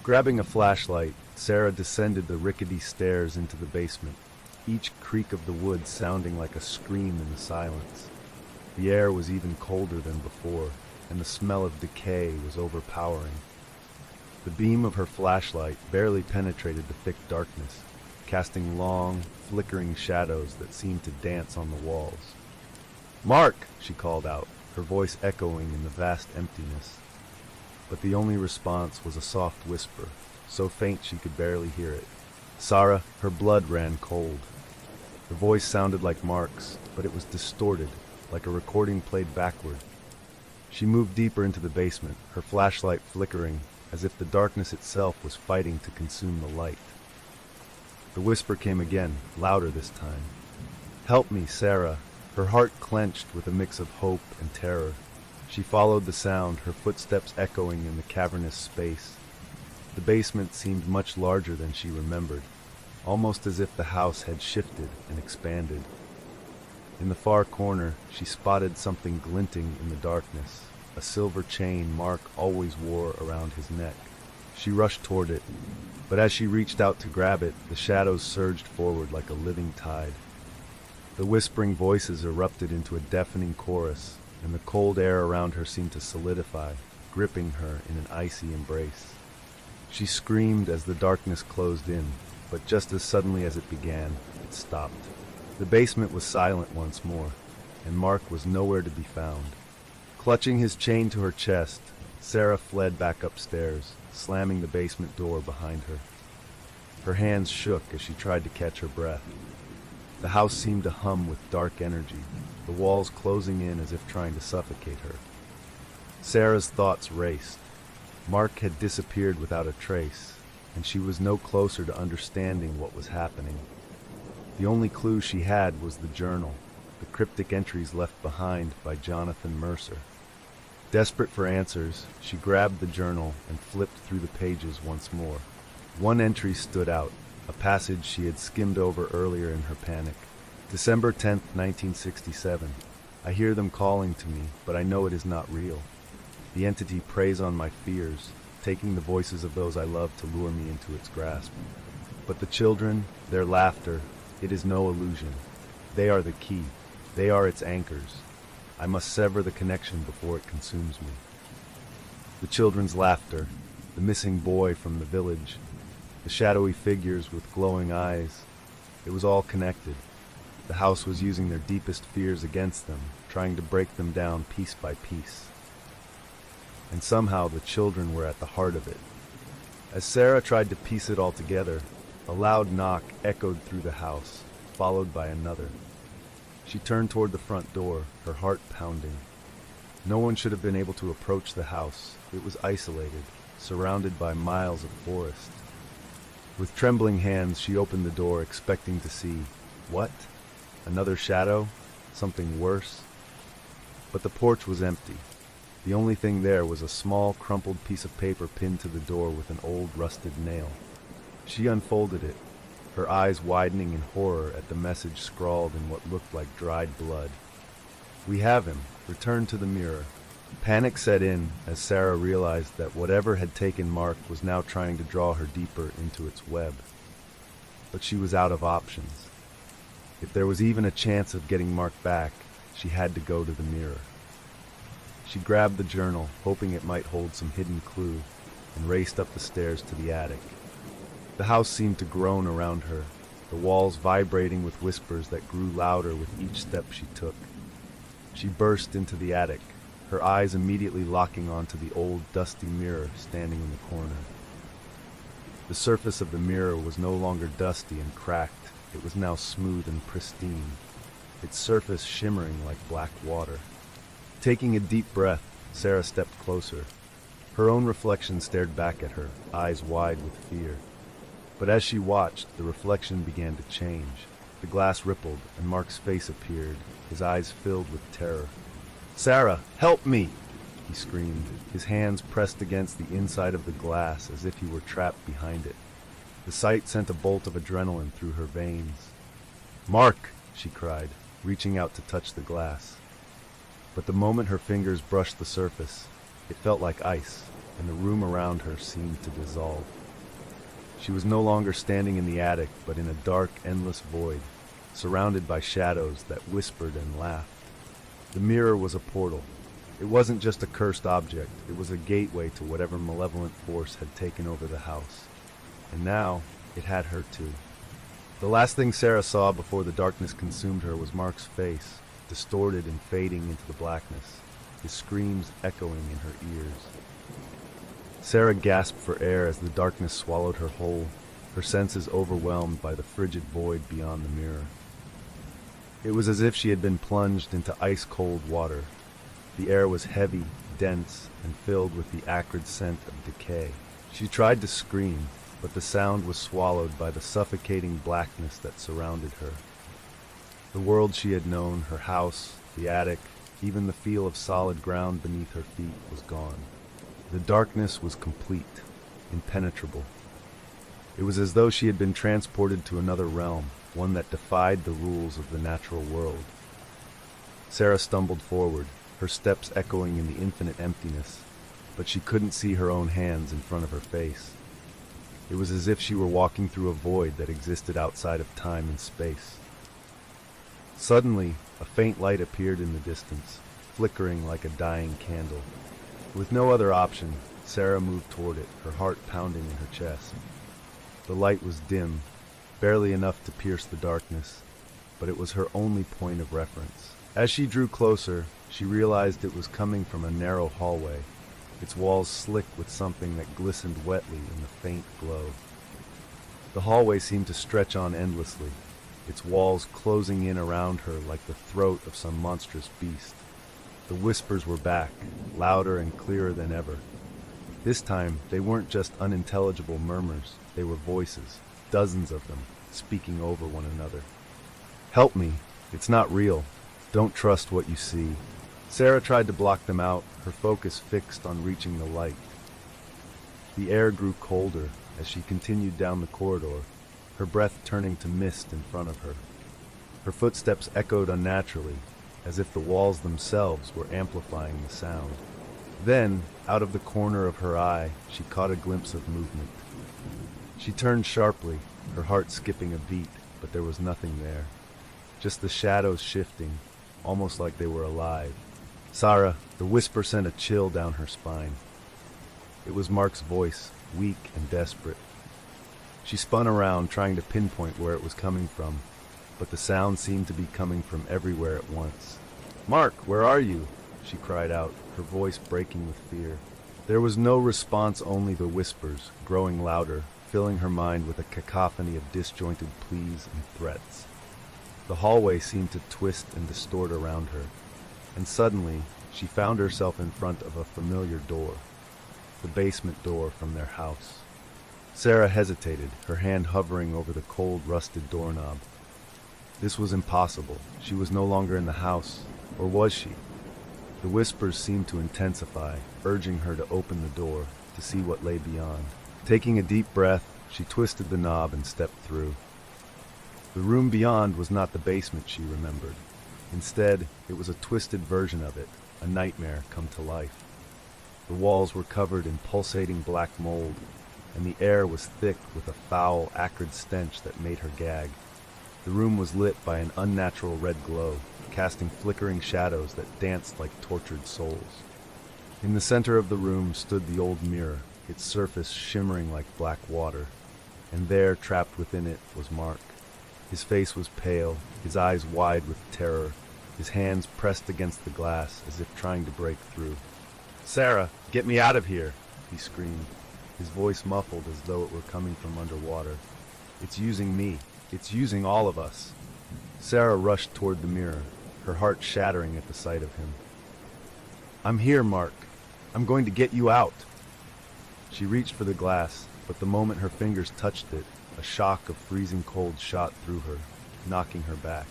Grabbing a flashlight, Sarah descended the rickety stairs into the basement, each creak of the wood sounding like a scream in the silence. The air was even colder than before, and the smell of decay was overpowering. The beam of her flashlight barely penetrated the thick darkness, casting long, flickering shadows that seemed to dance on the walls. "Mark!" she called out, her voice echoing in the vast emptiness. But the only response was a soft whisper, so faint she could barely hear it. "Sarah!" Her blood ran cold. The voice sounded like Mark's, but it was distorted, like a recording played backward. She moved deeper into the basement, her flashlight flickering, as if the darkness itself was fighting to consume the light. The whisper came again, louder this time. "Help me, Sarah." Her heart clenched with a mix of hope and terror. She followed the sound, her footsteps echoing in the cavernous space. The basement seemed much larger than she remembered, almost as if the house had shifted and expanded. In the far corner, she spotted something glinting in the darkness, a silver chain Mark always wore around his neck. She rushed toward it, but as she reached out to grab it, the shadows surged forward like a living tide. The whispering voices erupted into a deafening chorus, and the cold air around her seemed to solidify, gripping her in an icy embrace. She screamed as the darkness closed in, but just as suddenly as it began, it stopped. The basement was silent once more, and Mark was nowhere to be found. Clutching his chain to her chest, Sarah fled back upstairs, slamming the basement door behind her. Her hands shook as she tried to catch her breath. The house seemed to hum with dark energy, the walls closing in as if trying to suffocate her. Sarah's thoughts raced. Mark had disappeared without a trace, and she was no closer to understanding what was happening. The only clue she had was the journal, the cryptic entries left behind by Jonathan Mercer. Desperate for answers, she grabbed the journal and flipped through the pages once more. One entry stood out, a passage she had skimmed over earlier in her panic. December 10th, 1967. I hear them calling to me, but I know it is not real. The entity preys on my fears, taking the voices of those I love to lure me into its grasp. But the children, their laughter, it is no illusion. They are the key. They are its anchors. I must sever the connection before it consumes me. The children's laughter, the missing boy from the village, the shadowy figures with glowing eyes, it was all connected. The house was using their deepest fears against them, trying to break them down piece by piece. And somehow the children were at the heart of it. As Sarah tried to piece it all together, a loud knock echoed through the house, followed by another. She turned toward the front door, her heart pounding. No one should have been able to approach the house. It was isolated, surrounded by miles of forest. With trembling hands, she opened the door, expecting to see, what? Another shadow? Something worse? But the porch was empty. The only thing there was a small, crumpled piece of paper pinned to the door with an old, rusted nail. She unfolded it, her eyes widening in horror at the message scrawled in what looked like dried blood. "We have him. Return to the mirror." Panic set in as Sarah realized that whatever had taken Mark was now trying to draw her deeper into its web. But she was out of options. If there was even a chance of getting Mark back, she had to go to the mirror. She grabbed the journal, hoping it might hold some hidden clue, and raced up the stairs to the attic. The house seemed to groan around her, the walls vibrating with whispers that grew louder with each step she took. She burst into the attic, her eyes immediately locking onto the old, dusty mirror standing in the corner. The surface of the mirror was no longer dusty and cracked, it was now smooth and pristine, its surface shimmering like black water. Taking a deep breath, Sarah stepped closer. Her own reflection stared back at her, eyes wide with fear. But as she watched, the reflection began to change. The glass rippled, and Mark's face appeared, his eyes filled with terror. "Sarah, help me!" he screamed, his hands pressed against the inside of the glass as if he were trapped behind it. The sight sent a bolt of adrenaline through her veins. "Mark!" she cried, reaching out to touch the glass. But the moment her fingers brushed the surface, it felt like ice, and the room around her seemed to dissolve. She was no longer standing in the attic, but in a dark, endless void, surrounded by shadows that whispered and laughed. The mirror was a portal. It wasn't just a cursed object, it was a gateway to whatever malevolent force had taken over the house. And now, it had her too. The last thing Sarah saw before the darkness consumed her was Mark's face, distorted and fading into the blackness, his screams echoing in her ears. Sarah gasped for air as the darkness swallowed her whole, her senses overwhelmed by the frigid void beyond the mirror. It was as if she had been plunged into ice-cold water. The air was heavy, dense, and filled with the acrid scent of decay. She tried to scream, but the sound was swallowed by the suffocating blackness that surrounded her. The world she had known, her house, the attic, even the feel of solid ground beneath her feet was gone. The darkness was complete, impenetrable. It was as though she had been transported to another realm, one that defied the rules of the natural world. Sarah stumbled forward, her steps echoing in the infinite emptiness, but she couldn't see her own hands in front of her face. It was as if she were walking through a void that existed outside of time and space. Suddenly, a faint light appeared in the distance, flickering like a dying candle. With no other option, Sarah moved toward it, her heart pounding in her chest. The light was dim, barely enough to pierce the darkness, but it was her only point of reference. As she drew closer, she realized it was coming from a narrow hallway, its walls slick with something that glistened wetly in the faint glow. The hallway seemed to stretch on endlessly, its walls closing in around her like the throat of some monstrous beast. The whispers were back, louder and clearer than ever. This time, they weren't just unintelligible murmurs, they were voices, dozens of them, speaking over one another. "Help me, it's not real. Don't trust what you see." Sarah tried to block them out, her focus fixed on reaching the light. The air grew colder as she continued down the corridor, her breath turning to mist in front of her. Her footsteps echoed unnaturally, as if the walls themselves were amplifying the sound. Then, out of the corner of her eye, she caught a glimpse of movement. She turned sharply, her heart skipping a beat, but there was nothing there. Just the shadows shifting, almost like they were alive. "Sarah," the whisper sent a chill down her spine. It was Mark's voice, weak and desperate. She spun around, trying to pinpoint where it was coming from, but the sound seemed to be coming from everywhere at once. "Mark, where are you?" she cried out, her voice breaking with fear. There was no response, only the whispers, growing louder, filling her mind with a cacophony of disjointed pleas and threats. The hallway seemed to twist and distort around her, and suddenly she found herself in front of a familiar door, the basement door from their house. Sarah hesitated, her hand hovering over the cold, rusted doorknob. This was impossible. She was no longer in the house, or was she? The whispers seemed to intensify, urging her to open the door, to see what lay beyond. Taking a deep breath, she twisted the knob and stepped through. The room beyond was not the basement she remembered. Instead, it was a twisted version of it, a nightmare come to life. The walls were covered in pulsating black mold, and the air was thick with a foul, acrid stench that made her gag. The room was lit by an unnatural red glow, casting flickering shadows that danced like tortured souls. In the center of the room stood the old mirror, its surface shimmering like black water, and there, trapped within it, was Mark. His face was pale, his eyes wide with terror, his hands pressed against the glass as if trying to break through. "Sarah, get me out of here!" he screamed, his voice muffled as though it were coming from underwater. "It's using me. It's using all of us." Sarah rushed toward the mirror, her heart shattering at the sight of him. "I'm here, Mark. I'm going to get you out." She reached for the glass, but the moment her fingers touched it, a shock of freezing cold shot through her, knocking her back.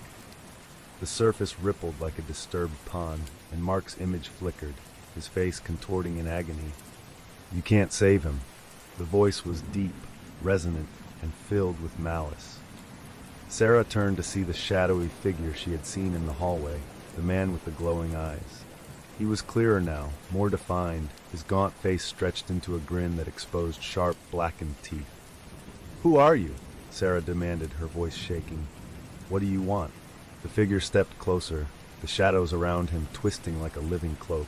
The surface rippled like a disturbed pond, and Mark's image flickered, his face contorting in agony. "You can't save him." The voice was deep, resonant, and filled with malice. Sarah turned to see the shadowy figure she had seen in the hallway, the man with the glowing eyes. He was clearer now, more defined, his gaunt face stretched into a grin that exposed sharp, blackened teeth. "Who are you?" Sarah demanded, her voice shaking. "What do you want?" The figure stepped closer, the shadows around him twisting like a living cloak.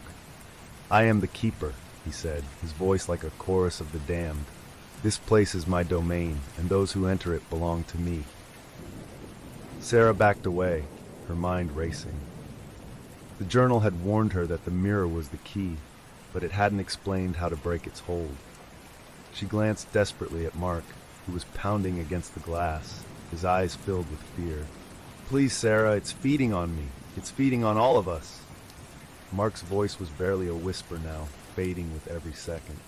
"I am the Keeper," he said, his voice like a chorus of the damned. "This place is my domain, and those who enter it belong to me." Sarah backed away, her mind racing. The journal had warned her that the mirror was the key, but it hadn't explained how to break its hold. She glanced desperately at Mark, who was pounding against the glass, his eyes filled with fear. "Please, Sarah, it's feeding on me. It's feeding on all of us." Mark's voice was barely a whisper now, fading with every second.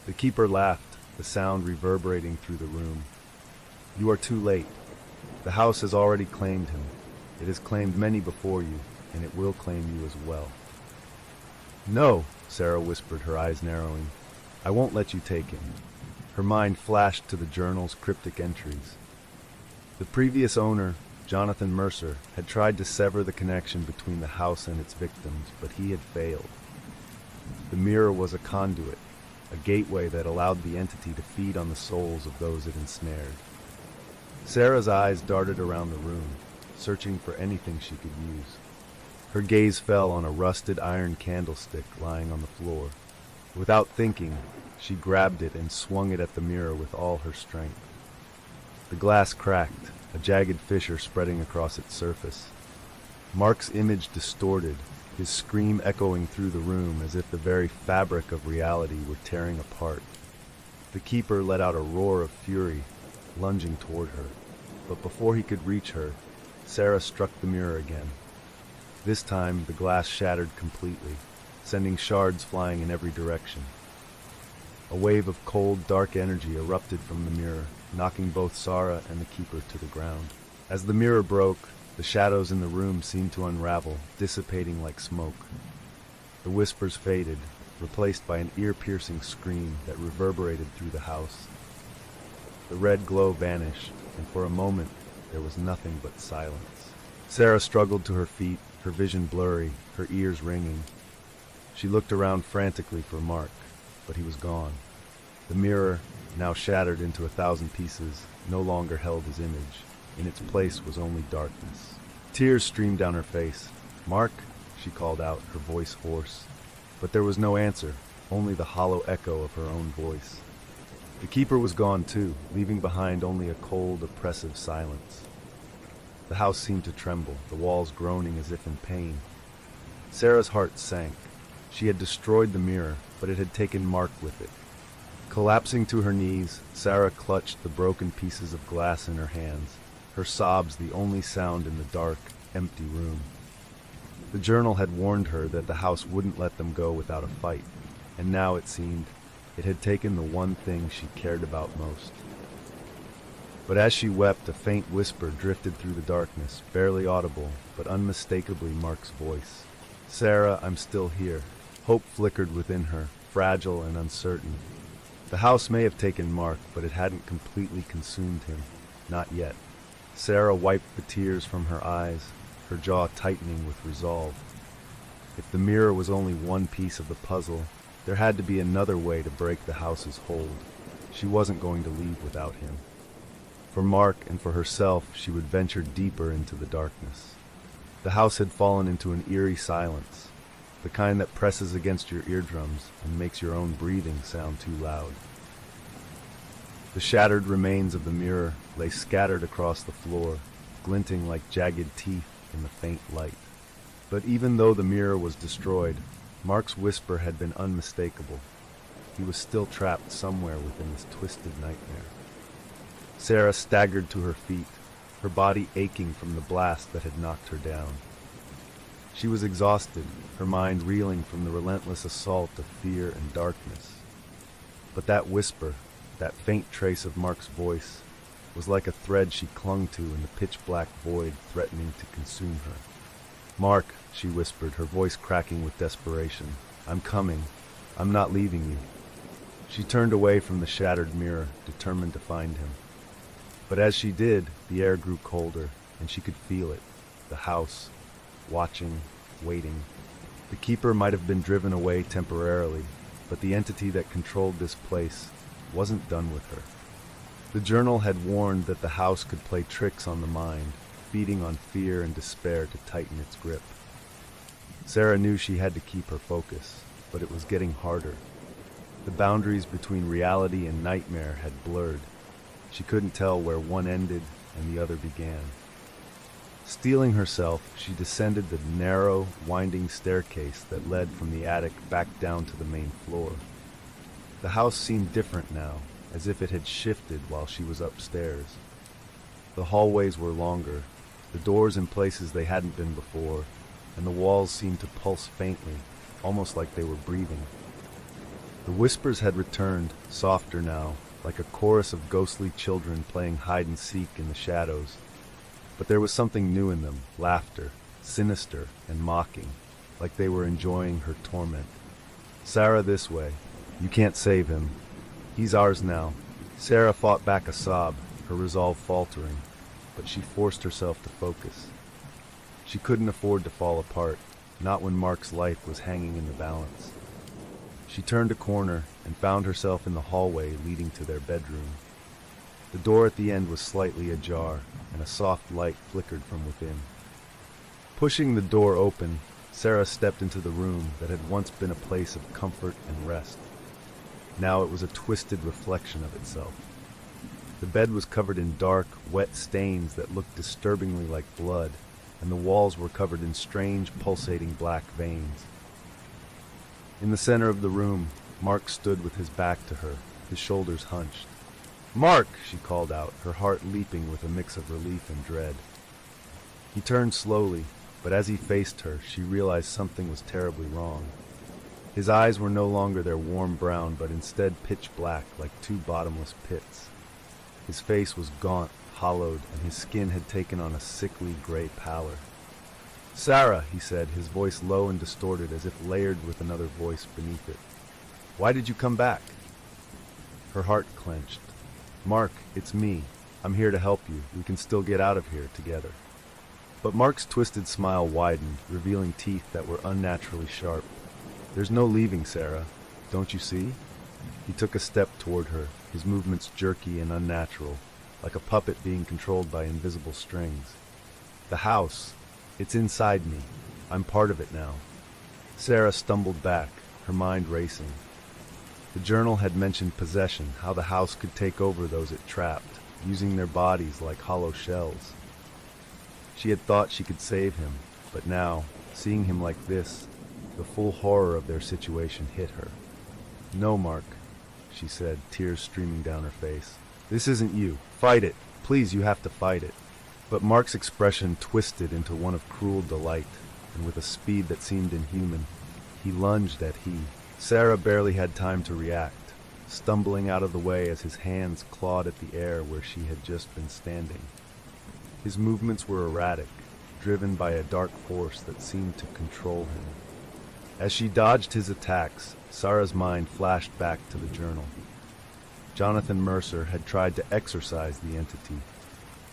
The Keeper laughed, the sound reverberating through the room. You are too late. The house has already claimed him. It has claimed many before you, and it will claim you as well. No, Sarah whispered, her eyes narrowing. I won't let you take him. Her mind flashed to the journal's cryptic entries. The previous owner, Jonathan Mercer, had tried to sever the connection between the house and its victims, but he had failed. The mirror was a conduit, a gateway that allowed the entity to feed on the souls of those it ensnared. Sarah's eyes darted around the room, searching for anything she could use. Her gaze fell on a rusted iron candlestick lying on the floor. Without thinking, she grabbed it and swung it at the mirror with all her strength. The glass cracked, a jagged fissure spreading across its surface. Mark's image distorted, his scream echoing through the room as if the very fabric of reality were tearing apart. The keeper let out a roar of fury, lunging toward her. But before he could reach her, Sarah struck the mirror again. This time, the glass shattered completely, sending shards flying in every direction. A wave of cold, dark energy erupted from the mirror, knocking both Sarah and the keeper to the ground. As the mirror broke, the shadows in the room seemed to unravel, dissipating like smoke. The whispers faded, replaced by an ear-piercing scream that reverberated through the house. The red glow vanished, and for a moment, there was nothing but silence. Sarah struggled to her feet, her vision blurry, her ears ringing. She looked around frantically for Mark, but he was gone. The mirror, now shattered into 1,000 pieces, no longer held his image. In its place was only darkness. Tears streamed down her face. "Mark," she called out, her voice hoarse. But there was no answer, only the hollow echo of her own voice. The keeper was gone too, leaving behind only a cold, oppressive silence. The house seemed to tremble, the walls groaning as if in pain. Sarah's heart sank. She had destroyed the mirror, but it had taken Mark with it. Collapsing to her knees, Sarah clutched the broken pieces of glass in her hands, her sobs the only sound in the dark, empty room. The journal had warned her that the house wouldn't let them go without a fight, and now it seemed it had taken the one thing she cared about most. But as she wept, a faint whisper drifted through the darkness, barely audible, but unmistakably Mark's voice. "Sarah, I'm still here." Hope flickered within her, fragile and uncertain. The house may have taken Mark, but it hadn't completely consumed him. Not yet. Sarah wiped the tears from her eyes, her jaw tightening with resolve. If the mirror was only one piece of the puzzle, there had to be another way to break the house's hold. She wasn't going to leave without him. For Mark and for herself, she would venture deeper into the darkness. The house had fallen into an eerie silence, the kind that presses against your eardrums and makes your own breathing sound too loud. The shattered remains of the mirror lay scattered across the floor, glinting like jagged teeth in the faint light. But even though the mirror was destroyed, Mark's whisper had been unmistakable. He was still trapped somewhere within this twisted nightmare. Sarah staggered to her feet, her body aching from the blast that had knocked her down. She was exhausted, her mind reeling from the relentless assault of fear and darkness. But that whisper, that faint trace of Mark's voice, was like a thread she clung to in the pitch-black void threatening to consume her. "Mark," she whispered, her voice cracking with desperation. "I'm coming. I'm not leaving you." She turned away from the shattered mirror, determined to find him. But as she did, the air grew colder, and she could feel it. The house, watching, waiting. The keeper might have been driven away temporarily, but the entity that controlled this place wasn't done with her. The journal had warned that the house could play tricks on the mind, feeding on fear and despair to tighten its grip. Sarah knew she had to keep her focus, but it was getting harder. The boundaries between reality and nightmare had blurred. She couldn't tell where one ended and the other began. Steeling herself, she descended the narrow, winding staircase that led from the attic back down to the main floor. The house seemed different now, as if it had shifted while she was upstairs. The hallways were longer, the doors in places they hadn't been before, and the walls seemed to pulse faintly, almost like they were breathing. The whispers had returned, softer now, like a chorus of ghostly children playing hide-and-seek in the shadows. But there was something new in them, laughter, sinister and mocking, like they were enjoying her torment. "Sarah, this way. You can't save him. He's ours now." Sarah fought back a sob, her resolve faltering, but she forced herself to focus. She couldn't afford to fall apart, not when Mark's life was hanging in the balance. She turned a corner and found herself in the hallway leading to their bedroom. The door at the end was slightly ajar, and a soft light flickered from within. Pushing the door open, Sarah stepped into the room that had once been a place of comfort and rest. Now it was a twisted reflection of itself. The bed was covered in dark, wet stains that looked disturbingly like blood, and the walls were covered in strange, pulsating black veins. In the center of the room, Mark stood with his back to her, his shoulders hunched. "Mark!" she called out, her heart leaping with a mix of relief and dread. He turned slowly, but as he faced her, she realized something was terribly wrong. His eyes were no longer their warm brown, but instead pitch black, like two bottomless pits. His face was gaunt, hollowed, and his skin had taken on a sickly gray pallor. "Sarah," he said, his voice low and distorted as if layered with another voice beneath it. "Why did you come back?" Her heart clenched. "Mark, it's me. I'm here to help you. We can still get out of here together." But Mark's twisted smile widened, revealing teeth that were unnaturally sharp. "There's no leaving, Sarah. Don't you see?" He took a step toward her, his movements jerky and unnatural, like a puppet being controlled by invisible strings. "The house. It's inside me. I'm part of it now." Sarah stumbled back, her mind racing. The journal had mentioned possession, how the house could take over those it trapped, using their bodies like hollow shells. She had thought she could save him, but now, seeing him like this, the full horror of their situation hit her. "No, Mark," she said, tears streaming down her face. "This isn't you. Fight it. Please, you have to fight it." But Mark's expression twisted into one of cruel delight, and with a speed that seemed inhuman, he lunged at he. Sarah barely had time to react, stumbling out of the way as his hands clawed at the air where she had just been standing. His movements were erratic, driven by a dark force that seemed to control him. As she dodged his attacks, Sarah's mind flashed back to the journal. Jonathan Mercer had tried to exorcise the entity,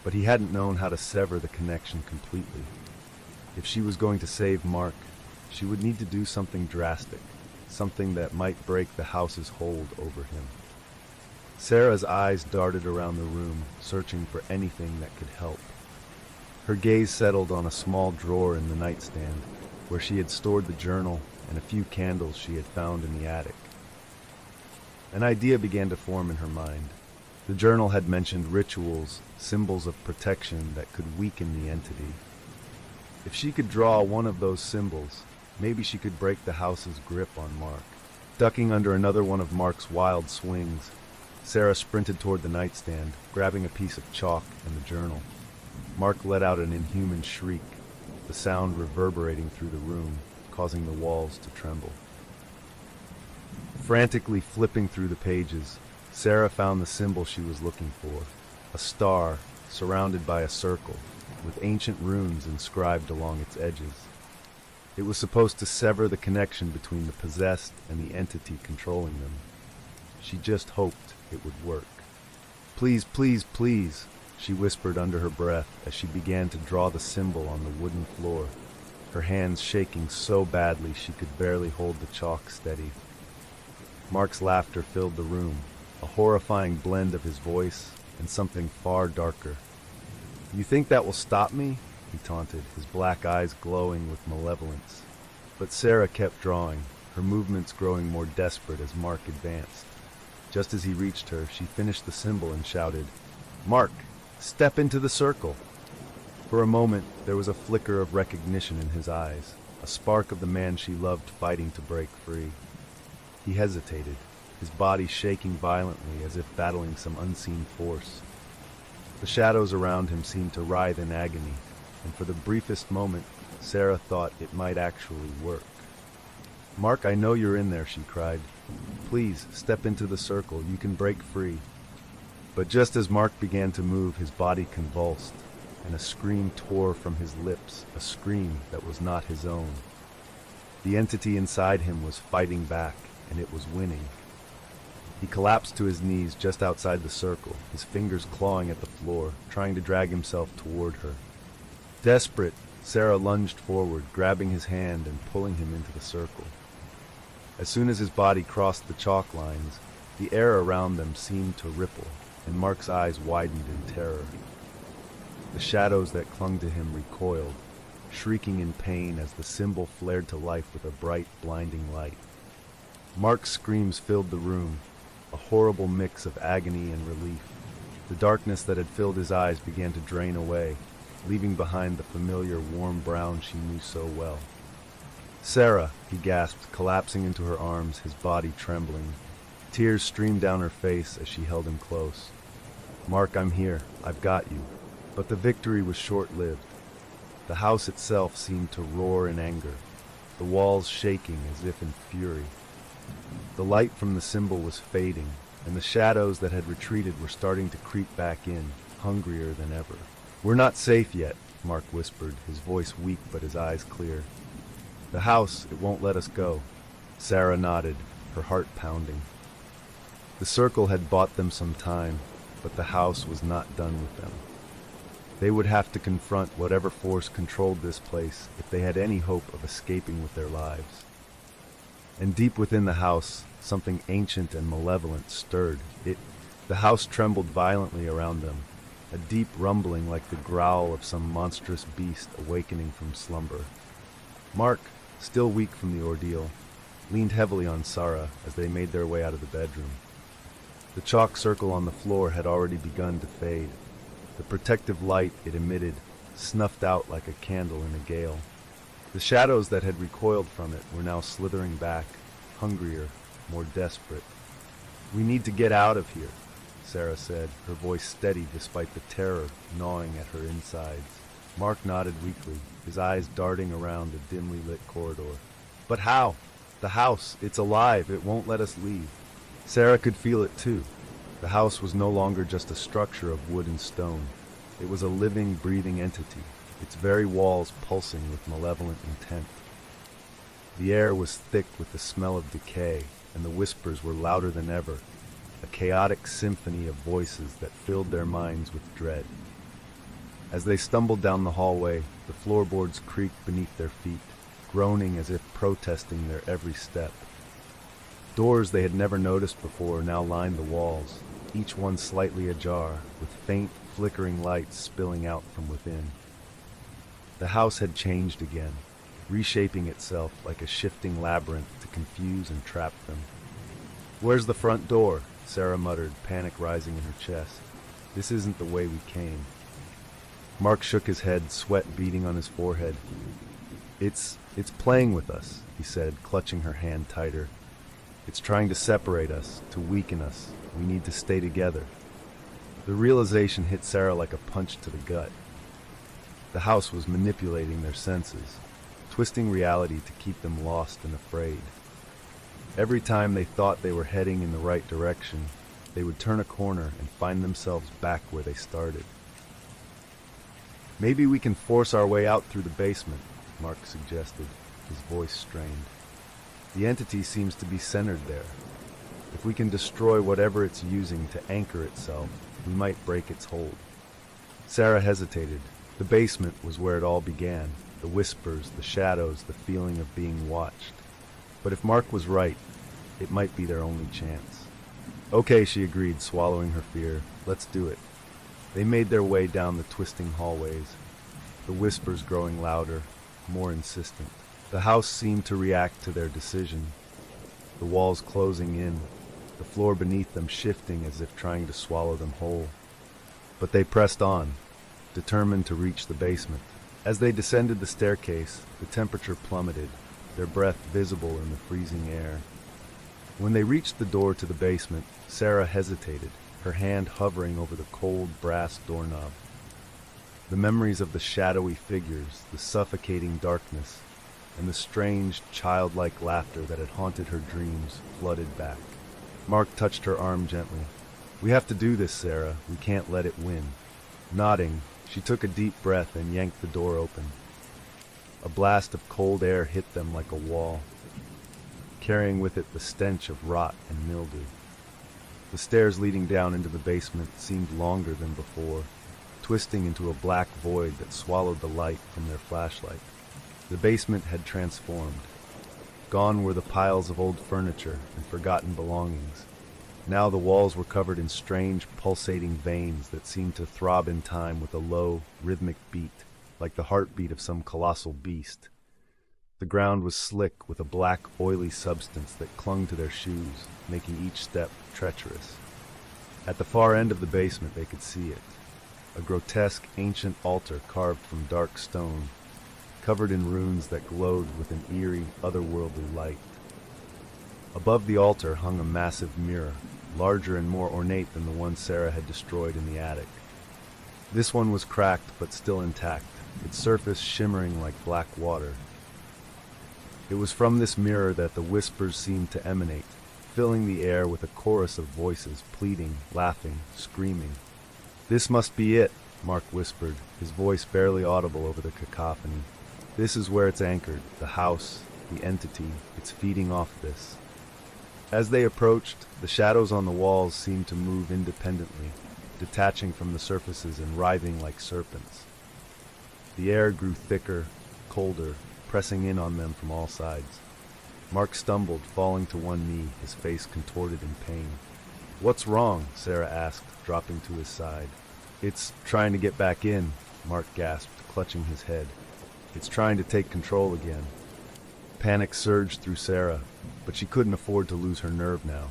but he hadn't known how to sever the connection completely. If she was going to save Mark, she would need to do something drastic, something that might break the house's hold over him. Sarah's eyes darted around the room, searching for anything that could help. Her gaze settled on a small drawer in the nightstand, where she had stored the journal and a few candles she had found in the attic. An idea began to form in her mind. The journal had mentioned rituals, symbols of protection that could weaken the entity. If she could draw one of those symbols, maybe she could break the house's grip on Mark. Ducking under another one of Mark's wild swings, Sarah sprinted toward the nightstand, grabbing a piece of chalk and the journal. Mark let out an inhuman shriek, the sound reverberating through the room, causing the walls to tremble. Frantically flipping through the pages, Sarah found the symbol she was looking for, a star surrounded by a circle, with ancient runes inscribed along its edges. It was supposed to sever the connection between the possessed and the entity controlling them. She just hoped it would work. "Please, please, please," she whispered under her breath as she began to draw the symbol on the wooden floor, her hands shaking so badly she could barely hold the chalk steady. Mark's laughter filled the room, a horrifying blend of his voice and something far darker. "You think that will stop me?" he taunted, his black eyes glowing with malevolence. But Sarah kept drawing, her movements growing more desperate as Mark advanced. Just as he reached her, she finished the symbol and shouted, "Mark, step into the circle!" For a moment, there was a flicker of recognition in his eyes, a spark of the man she loved fighting to break free. He hesitated, his body shaking violently as if battling some unseen force. The shadows around him seemed to writhe in agony, and for the briefest moment, Sarah thought it might actually work. "Mark, I know you're in there," she cried. "Please, step into the circle. You can break free. But just as Mark began to move, his body convulsed, and a scream tore from his lips, a scream that was not his own. The entity inside him was fighting back, and it was winning. He collapsed to his knees just outside the circle, his fingers clawing at the floor, trying to drag himself toward her. Desperate, Sarah lunged forward, grabbing his hand and pulling him into the circle. As soon as his body crossed the chalk lines, the air around them seemed to ripple, and Mark's eyes widened in terror. The shadows that clung to him recoiled, shrieking in pain as the symbol flared to life with a bright, blinding light. Mark's screams filled the room, a horrible mix of agony and relief. The darkness that had filled his eyes began to drain away, leaving behind the familiar warm brown she knew so well. "Sarah," he gasped, collapsing into her arms, his body trembling. Tears streamed down her face as she held him close. "Mark, I'm here. I've got you." But the victory was short-lived. The house itself seemed to roar in anger, the walls shaking as if in fury. The light from the symbol was fading, and the shadows that had retreated were starting to creep back in, hungrier than ever. "We're not safe yet," Mark whispered, his voice weak but his eyes clear. "The house, it won't let us go." Sarah nodded, her heart pounding. The circle had bought them some time, but the house was not done with them. They would have to confront whatever force controlled this place if they had any hope of escaping with their lives. And deep within the house, something ancient and malevolent stirred. The house trembled violently around them, a deep rumbling like the growl of some monstrous beast awakening from slumber. Mark, still weak from the ordeal, leaned heavily on Sarah as they made their way out of the bedroom. The chalk circle on the floor had already begun to fade. The protective light it emitted snuffed out like a candle in a gale. The shadows that had recoiled from it were now slithering back, hungrier, more desperate. "We need to get out of here," Sarah said, her voice steady despite the terror gnawing at her insides. Mark nodded weakly, his eyes darting around the dimly lit corridor. "But how? The house, it's alive, it won't let us leave." Sarah could feel it too. The house was no longer just a structure of wood and stone. It was a living, breathing entity, its very walls pulsing with malevolent intent. The air was thick with the smell of decay, and the whispers were louder than ever, a chaotic symphony of voices that filled their minds with dread. As they stumbled down the hallway, the floorboards creaked beneath their feet, groaning as if protesting their every step. Doors they had never noticed before now lined the walls, each one slightly ajar, with faint, flickering lights spilling out from within. The house had changed again, reshaping itself like a shifting labyrinth to confuse and trap them. "Where's the front door?" Sarah muttered, panic rising in her chest. "This isn't the way we came." Mark shook his head, sweat beading on his forehead. It's playing with us," he said, clutching her hand tighter. "It's trying to separate us, to weaken us. We need to stay together." The realization hit Sarah like a punch to the gut. The house was manipulating their senses, twisting reality to keep them lost and afraid. Every time they thought they were heading in the right direction, they would turn a corner and find themselves back where they started. "Maybe we can force our way out through the basement," Mark suggested, his voice strained. "The entity seems to be centered there. If we can destroy whatever it's using to anchor itself, we might break its hold." Sarah hesitated. The basement was where it all began, the whispers, the shadows, the feeling of being watched. But if Mark was right, it might be their only chance. "Okay," she agreed, swallowing her fear. "Let's do it." They made their way down the twisting hallways, the whispers growing louder, more insistent. The house seemed to react to their decision, the walls closing in, the floor beneath them shifting as if trying to swallow them whole. But they pressed on, determined to reach the basement. As they descended the staircase, the temperature plummeted, their breath visible in the freezing air. When they reached the door to the basement, Sarah hesitated, her hand hovering over the cold brass doorknob. The memories of the shadowy figures, the suffocating darkness, and the strange, childlike laughter that had haunted her dreams flooded back. Mark touched her arm gently. We have to do this, Sarah. We can't let it win. Nodding, she took a deep breath and yanked the door open. A blast of cold air hit them like a wall, carrying with it the stench of rot and mildew. The stairs leading down into the basement seemed longer than before, twisting into a black void that swallowed the light from their flashlight. The basement had transformed. Gone were the piles of old furniture and forgotten belongings. Now the walls were covered in strange, pulsating veins that seemed to throb in time with a low, rhythmic beat, like the heartbeat of some colossal beast. The ground was slick with a black, oily substance that clung to their shoes, making each step treacherous. At the far end of the basement they could see it, a grotesque, ancient altar carved from dark stone, covered in runes that glowed with an eerie, otherworldly light. Above the altar hung a massive mirror, larger and more ornate than the one Sarah had destroyed in the attic. This one was cracked but still intact, its surface shimmering like black water. It was from this mirror that the whispers seemed to emanate, filling the air with a chorus of voices, pleading, laughing, screaming. "This must be it," Mark whispered, his voice barely audible over the cacophony. "This is where it's anchored, the house, the entity, it's feeding off this." As they approached, the shadows on the walls seemed to move independently, detaching from the surfaces and writhing like serpents. The air grew thicker, colder, pressing in on them from all sides. Mark stumbled, falling to one knee, his face contorted in pain. "What's wrong?" Sarah asked, dropping to his side. "It's trying to get back in," Mark gasped, clutching his head. "It's trying to take control again." Panic surged through Sarah, but she couldn't afford to lose her nerve now.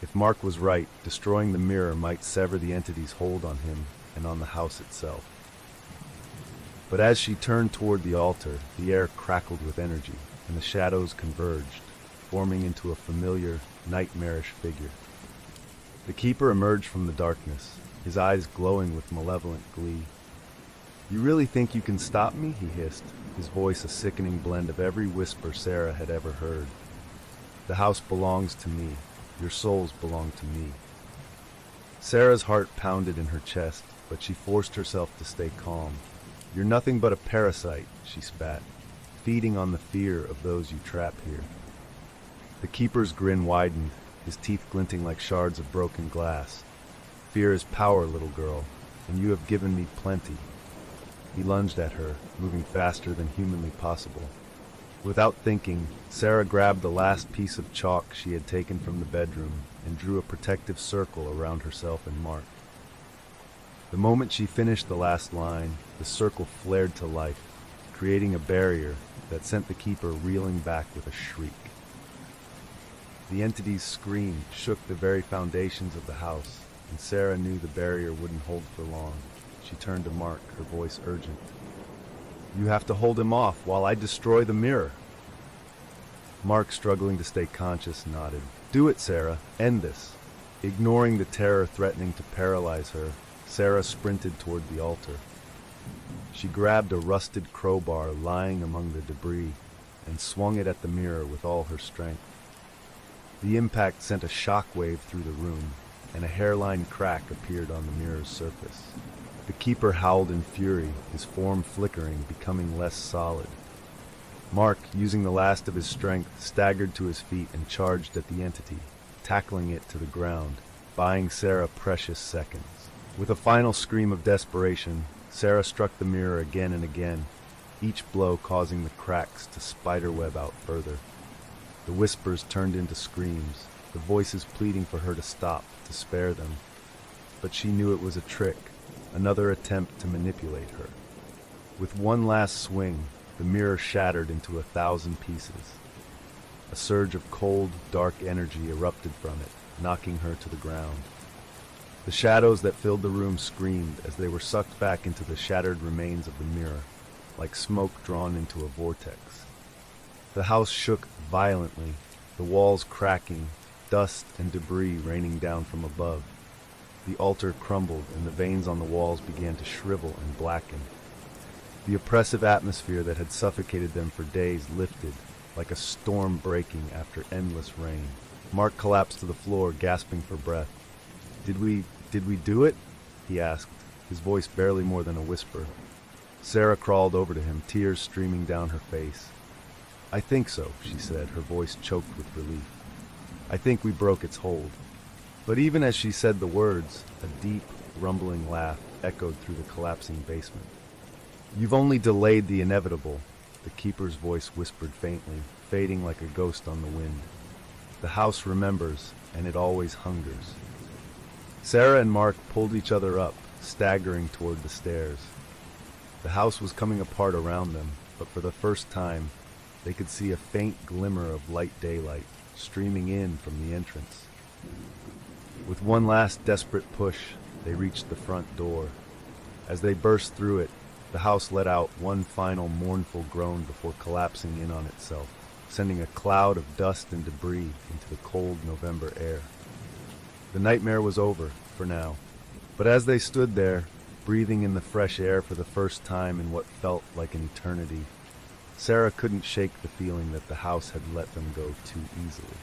If Mark was right, destroying the mirror might sever the entity's hold on him and on the house itself. But as she turned toward the altar, the air crackled with energy, and the shadows converged, forming into a familiar, nightmarish figure. The keeper emerged from the darkness, his eyes glowing with malevolent glee. "You really think you can stop me?" he hissed, his voice a sickening blend of every whisper Sarah had ever heard. "The house belongs to me. Your souls belong to me." Sarah's heart pounded in her chest, but she forced herself to stay calm. "You're nothing but a parasite," she spat, "feeding on the fear of those you trap here." The keeper's grin widened, his teeth glinting like shards of broken glass. "Fear is power, little girl, and you have given me plenty." He lunged at her, moving faster than humanly possible. Without thinking, Sarah grabbed the last piece of chalk she had taken from the bedroom and drew a protective circle around herself and Mark. The moment she finished the last line, the circle flared to life, creating a barrier that sent the keeper reeling back with a shriek. The entity's scream shook the very foundations of the house, and Sarah knew the barrier wouldn't hold for long. She turned to Mark, her voice urgent. "You have to hold him off while I destroy the mirror." Mark, struggling to stay conscious, nodded. "Do it, Sarah. End this." Ignoring the terror threatening to paralyze her, Sarah sprinted toward the altar. She grabbed a rusted crowbar lying among the debris and swung it at the mirror with all her strength. The impact sent a shockwave through the room, and a hairline crack appeared on the mirror's surface. The keeper howled in fury, his form flickering, becoming less solid. Mark, using the last of his strength, staggered to his feet and charged at the entity, tackling it to the ground, buying Sarah precious seconds. With a final scream of desperation, Sarah struck the mirror again and again, each blow causing the cracks to spiderweb out further. The whispers turned into screams, the voices pleading for her to stop, to spare them. But she knew it was a trick, another attempt to manipulate her. With one last swing, the mirror shattered into 1,000 pieces. A surge of cold, dark energy erupted from it, knocking her to the ground. The shadows that filled the room screamed as they were sucked back into the shattered remains of the mirror, like smoke drawn into a vortex. The house shook violently, the walls cracking, dust and debris raining down from above. The altar crumbled and the veins on the walls began to shrivel and blacken. The oppressive atmosphere that had suffocated them for days lifted, like a storm breaking after endless rain. Mark collapsed to the floor, gasping for breath. Did we do it?" he asked, his voice barely more than a whisper. Sarah crawled over to him, tears streaming down her face. "I think so," she said, her voice choked with relief. "I think we broke its hold." But even as she said the words, a deep, rumbling laugh echoed through the collapsing basement. "You've only delayed the inevitable," the keeper's voice whispered faintly, fading like a ghost on the wind. "The house remembers, and it always hungers." Sarah and Mark pulled each other up, staggering toward the stairs. The house was coming apart around them, but for the first time, they could see a faint glimmer of light daylight streaming in from the entrance. With one last desperate push, they reached the front door. As they burst through it, the house let out one final mournful groan before collapsing in on itself, sending a cloud of dust and debris into the cold November air. The nightmare was over, for now, but as they stood there, breathing in the fresh air for the first time in what felt like an eternity, Sarah couldn't shake the feeling that the house had let them go too easily.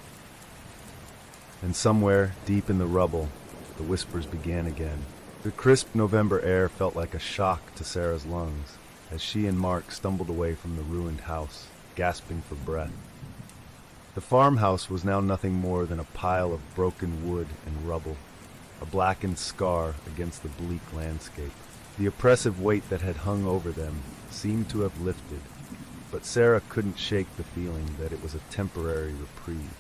And somewhere, deep in the rubble, the whispers began again. The crisp November air felt like a shock to Sarah's lungs as she and Mark stumbled away from the ruined house, gasping for breath. The farmhouse was now nothing more than a pile of broken wood and rubble, a blackened scar against the bleak landscape. The oppressive weight that had hung over them seemed to have lifted, but Sarah couldn't shake the feeling that it was a temporary reprieve.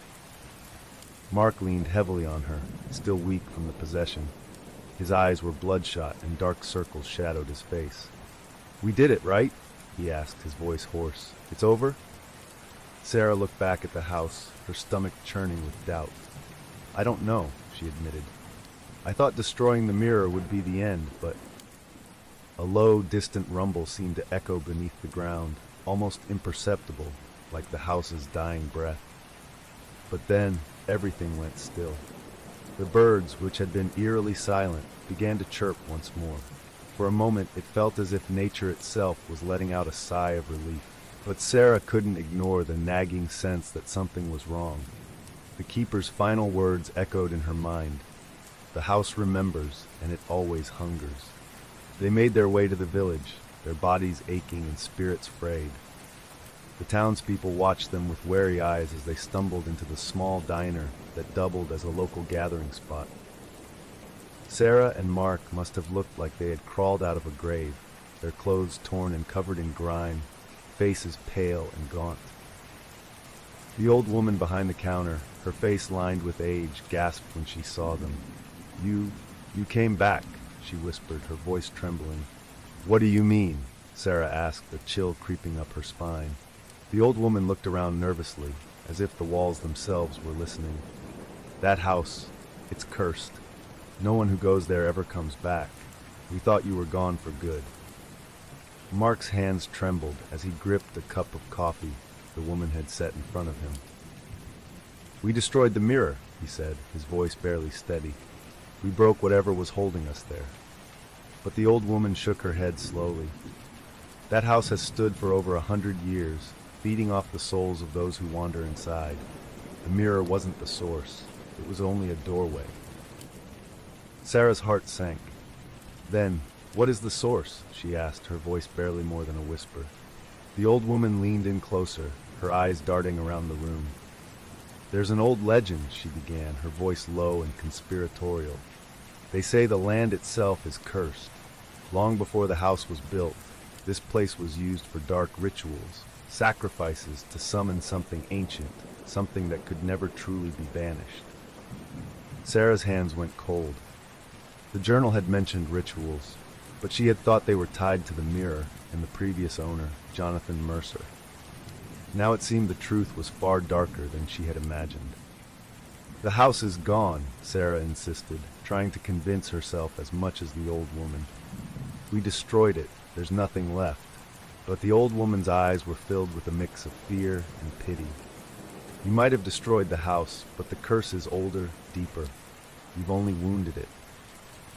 Mark leaned heavily on her, still weak from the possession. His eyes were bloodshot and dark circles shadowed his face. "We did it, right?" he asked, his voice hoarse. "It's over?" Sarah looked back at the house, her stomach churning with doubt. "I don't know," she admitted. "I thought destroying the mirror would be the end, but..." A low, distant rumble seemed to echo beneath the ground, almost imperceptible, like the house's dying breath. But then, everything went still. The birds, which had been eerily silent, began to chirp once more. For a moment, it felt as if nature itself was letting out a sigh of relief. But Sarah couldn't ignore the nagging sense that something was wrong. The keeper's final words echoed in her mind. "The house remembers, and it always hungers." They made their way to the village, their bodies aching and spirits frayed. The townspeople watched them with wary eyes as they stumbled into the small diner that doubled as a local gathering spot. Sarah and Mark must have looked like they had crawled out of a grave, their clothes torn and covered in grime, faces pale and gaunt. The old woman behind the counter, her face lined with age, gasped when she saw them. You came back," she whispered, her voice trembling. "What do you mean?" Sarah asked, a chill creeping up her spine. The old woman looked around nervously, as if the walls themselves were listening. "That house, it's cursed. No one who goes there ever comes back. We thought you were gone for good." Mark's hands trembled as he gripped the cup of coffee the woman had set in front of him. "We destroyed the mirror," he said, his voice barely steady. "We broke whatever was holding us there." But the old woman shook her head slowly. "That house has stood for over 100 years, feeding off the souls of those who wander inside. The mirror wasn't the source. It was only a doorway." Sarah's heart sank. "Then, what is the source?" she asked, her voice barely more than a whisper. The old woman leaned in closer, her eyes darting around the room. "There's an old legend," she began, her voice low and conspiratorial. "They say the land itself is cursed. Long before the house was built, this place was used for dark rituals, sacrifices to summon something ancient, something that could never truly be banished." Sarah's hands went cold. The journal had mentioned rituals, but she had thought they were tied to the mirror and the previous owner, Jonathan Mercer. Now it seemed the truth was far darker than she had imagined. "The house is gone," Sarah insisted, trying to convince herself as much as the old woman. "We destroyed it. There's nothing left." But the old woman's eyes were filled with a mix of fear and pity. "You might have destroyed the house, but the curse is older, deeper. You've only wounded it.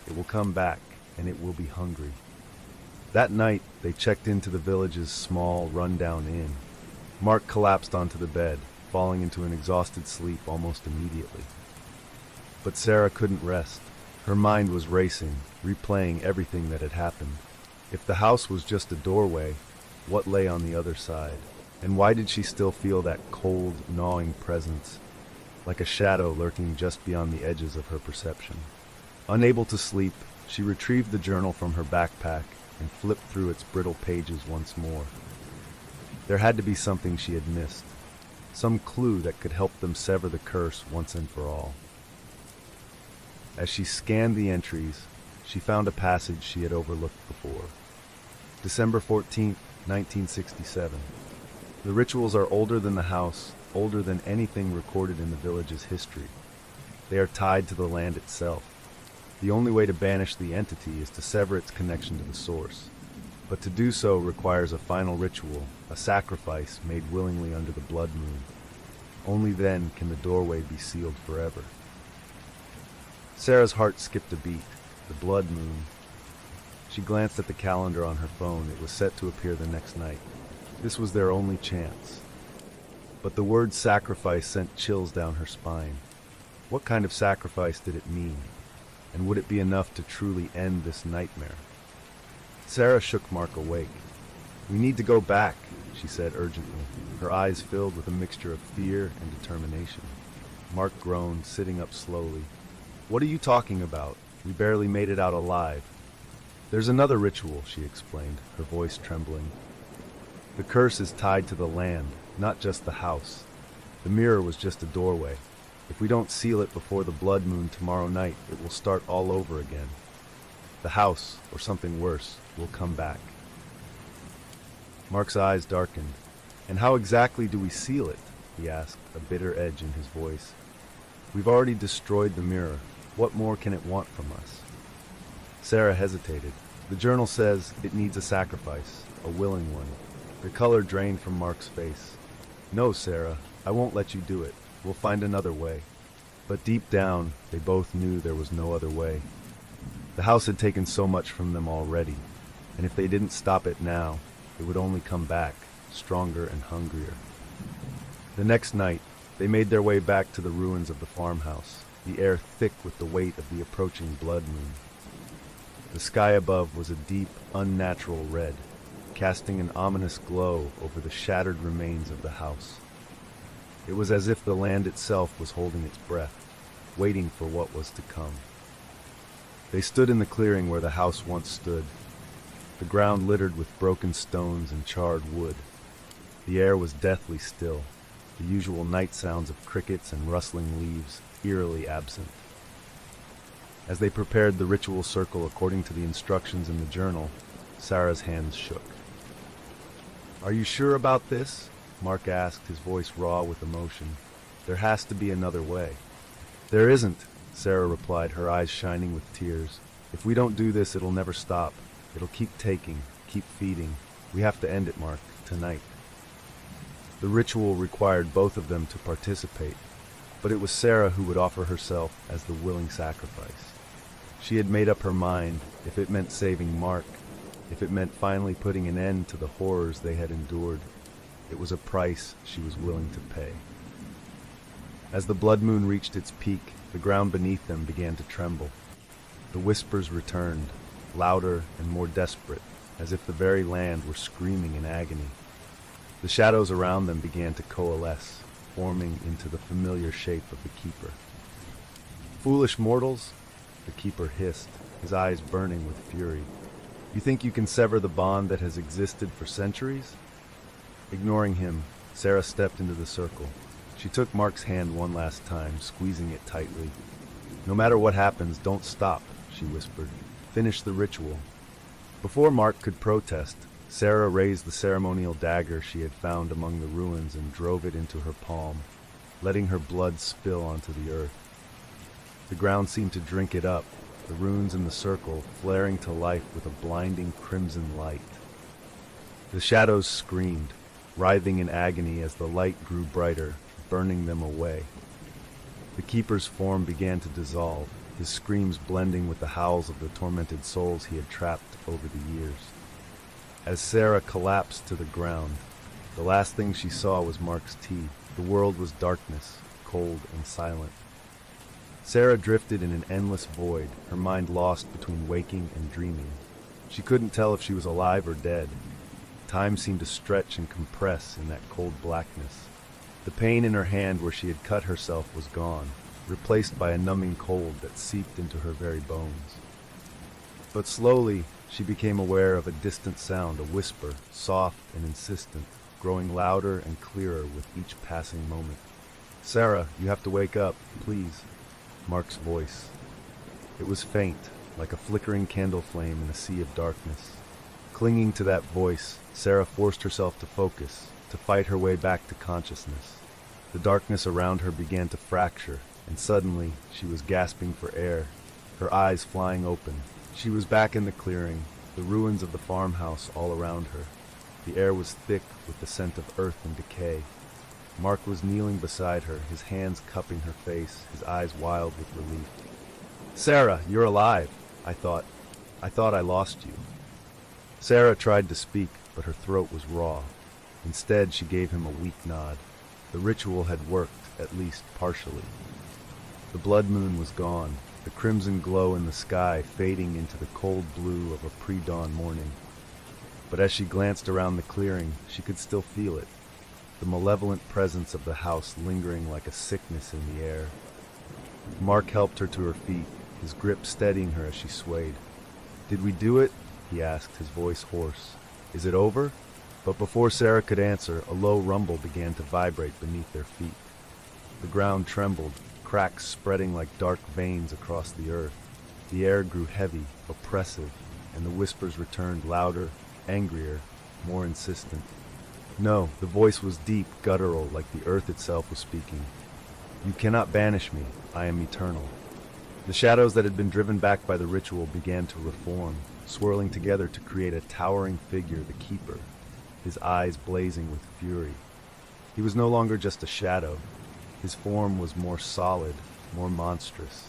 It will come back, and it will be hungry." That night, they checked into the village's small, run-down inn. Mark collapsed onto the bed, falling into an exhausted sleep almost immediately. But Sarah couldn't rest. Her mind was racing, replaying everything that had happened. If the house was just a doorway, what lay on the other side? And why did she still feel that cold, gnawing presence, like a shadow lurking just beyond the edges of her perception? Unable to sleep, she retrieved the journal from her backpack and flipped through its brittle pages once more. There had to be something she had missed, some clue that could help them sever the curse once and for all. As she scanned the entries, she found a passage she had overlooked before. December 14th, 1967. The rituals are older than the house, older than anything recorded in the village's history. They are tied to the land itself. The only way to banish the entity is to sever its connection to the source. But to do so requires a final ritual, a sacrifice made willingly under the blood moon. Only then can the doorway be sealed forever. Sarah's heart skipped a beat. The blood moon. She glanced at the calendar on her phone. It was set to appear the next night. This was their only chance. But the word sacrifice sent chills down her spine. What kind of sacrifice did it mean? And would it be enough to truly end this nightmare? Sarah shook Mark awake. "We need to go back," she said urgently, her eyes filled with a mixture of fear and determination. Mark groaned, sitting up slowly. "What are you talking about? We barely made it out alive." "There's another ritual," she explained, her voice trembling. "The curse is tied to the land, not just the house. The mirror was just a doorway. If we don't seal it before the blood moon tomorrow night, it will start all over again. The house, or something worse, will come back." Mark's eyes darkened. "And how exactly do we seal it?" he asked, a bitter edge in his voice. "We've already destroyed the mirror. What more can it want from us?" Sarah hesitated. "The journal says it needs a sacrifice, a willing one." The color drained from Mark's face. "No, Sarah, I won't let you do it. We'll find another way." But deep down, they both knew there was no other way. The house had taken so much from them already, and if they didn't stop it now, it would only come back, stronger and hungrier. The next night, they made their way back to the ruins of the farmhouse, the air thick with the weight of the approaching blood moon. The sky above was a deep, unnatural red, casting an ominous glow over the shattered remains of the house. It was as if the land itself was holding its breath, waiting for what was to come. They stood in the clearing where the house once stood, the ground littered with broken stones and charred wood. The air was deathly still, the usual night sounds of crickets and rustling leaves eerily absent. As they prepared the ritual circle according to the instructions in the journal, Sarah's hands shook. "Are you sure about this?" Mark asked, his voice raw with emotion. "There has to be another way." "There isn't," Sarah replied, her eyes shining with tears. "If we don't do this, it'll never stop. It'll keep taking, keep feeding. We have to end it, Mark, tonight." The ritual required both of them to participate, but it was Sarah who would offer herself as the willing sacrifice. She had made up her mind, if it meant saving Mark, if it meant finally putting an end to the horrors they had endured, it was a price she was willing to pay. As the blood moon reached its peak, the ground beneath them began to tremble. The whispers returned, louder and more desperate, as if the very land were screaming in agony. The shadows around them began to coalesce, forming into the familiar shape of the Keeper. "Foolish mortals," the Keeper hissed, his eyes burning with fury. "You think you can sever the bond that has existed for centuries?" Ignoring him, Sarah stepped into the circle. She took Mark's hand one last time, squeezing it tightly. "No matter what happens, don't stop," she whispered. "Finish the ritual." Before Mark could protest, Sarah raised the ceremonial dagger she had found among the ruins and drove it into her palm, letting her blood spill onto the earth. The ground seemed to drink it up, the runes in the circle flaring to life with a blinding crimson light. The shadows screamed, writhing in agony as the light grew brighter, burning them away. The Keeper's form began to dissolve, his screams blending with the howls of the tormented souls he had trapped over the years. As Sarah collapsed to the ground, the last thing she saw was Mark's teeth. The world was darkness, cold and silent. Sarah drifted in an endless void, her mind lost between waking and dreaming. She couldn't tell if she was alive or dead. Time seemed to stretch and compress in that cold blackness. The pain in her hand where she had cut herself was gone, replaced by a numbing cold that seeped into her very bones. But slowly, she became aware of a distant sound, a whisper, soft and insistent, growing louder and clearer with each passing moment. "Sarah, you have to wake up, please." Mark's voice. It was faint, like a flickering candle flame in a sea of darkness. Clinging to that voice, Sarah forced herself to focus, to fight her way back to consciousness. The darkness around her began to fracture, and suddenly she was gasping for air, her eyes flying open. She was back in the clearing, the ruins of the farmhouse all around her. The air was thick with the scent of earth and decay. Mark was kneeling beside her, his hands cupping her face, his eyes wild with relief. "Sarah, you're alive. I thought I lost you." Sarah tried to speak, but her throat was raw. Instead, she gave him a weak nod. The ritual had worked, at least partially. The blood moon was gone, the crimson glow in the sky fading into the cold blue of a pre-dawn morning. But as she glanced around the clearing, she could still feel it, the malevolent presence of the house lingering like a sickness in the air. Mark helped her to her feet, his grip steadying her as she swayed. "Did we do it?" he asked, his voice hoarse. "Is it over?" But before Sarah could answer, a low rumble began to vibrate beneath their feet. The ground trembled, cracks spreading like dark veins across the earth. The air grew heavy, oppressive, and the whispers returned louder, angrier, more insistent. No, the voice was deep, guttural, like the earth itself was speaking. "You cannot banish me. I am eternal." The shadows that had been driven back by the ritual began to reform, swirling together to create a towering figure, the Keeper, his eyes blazing with fury. He was no longer just a shadow. His form was more solid, more monstrous.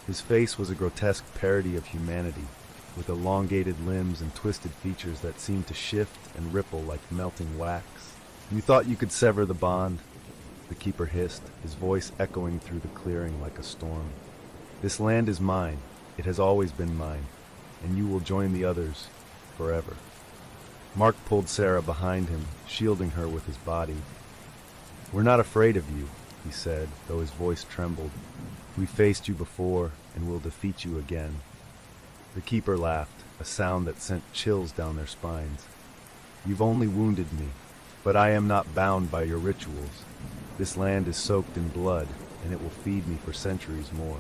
His face was a grotesque parody of humanity, with elongated limbs and twisted features that seemed to shift and ripple like melting wax. "You thought you could sever the bond?" the Keeper hissed, his voice echoing through the clearing like a storm. "This land is mine. It has always been mine, and you will join the others forever." Mark pulled Sarah behind him, shielding her with his body. "We're not afraid of you," he said, though his voice trembled. "We faced you before, and will defeat you again." The Keeper laughed, a sound that sent chills down their spines. "You've only wounded me, but I am not bound by your rituals. This land is soaked in blood, and it will feed me for centuries more."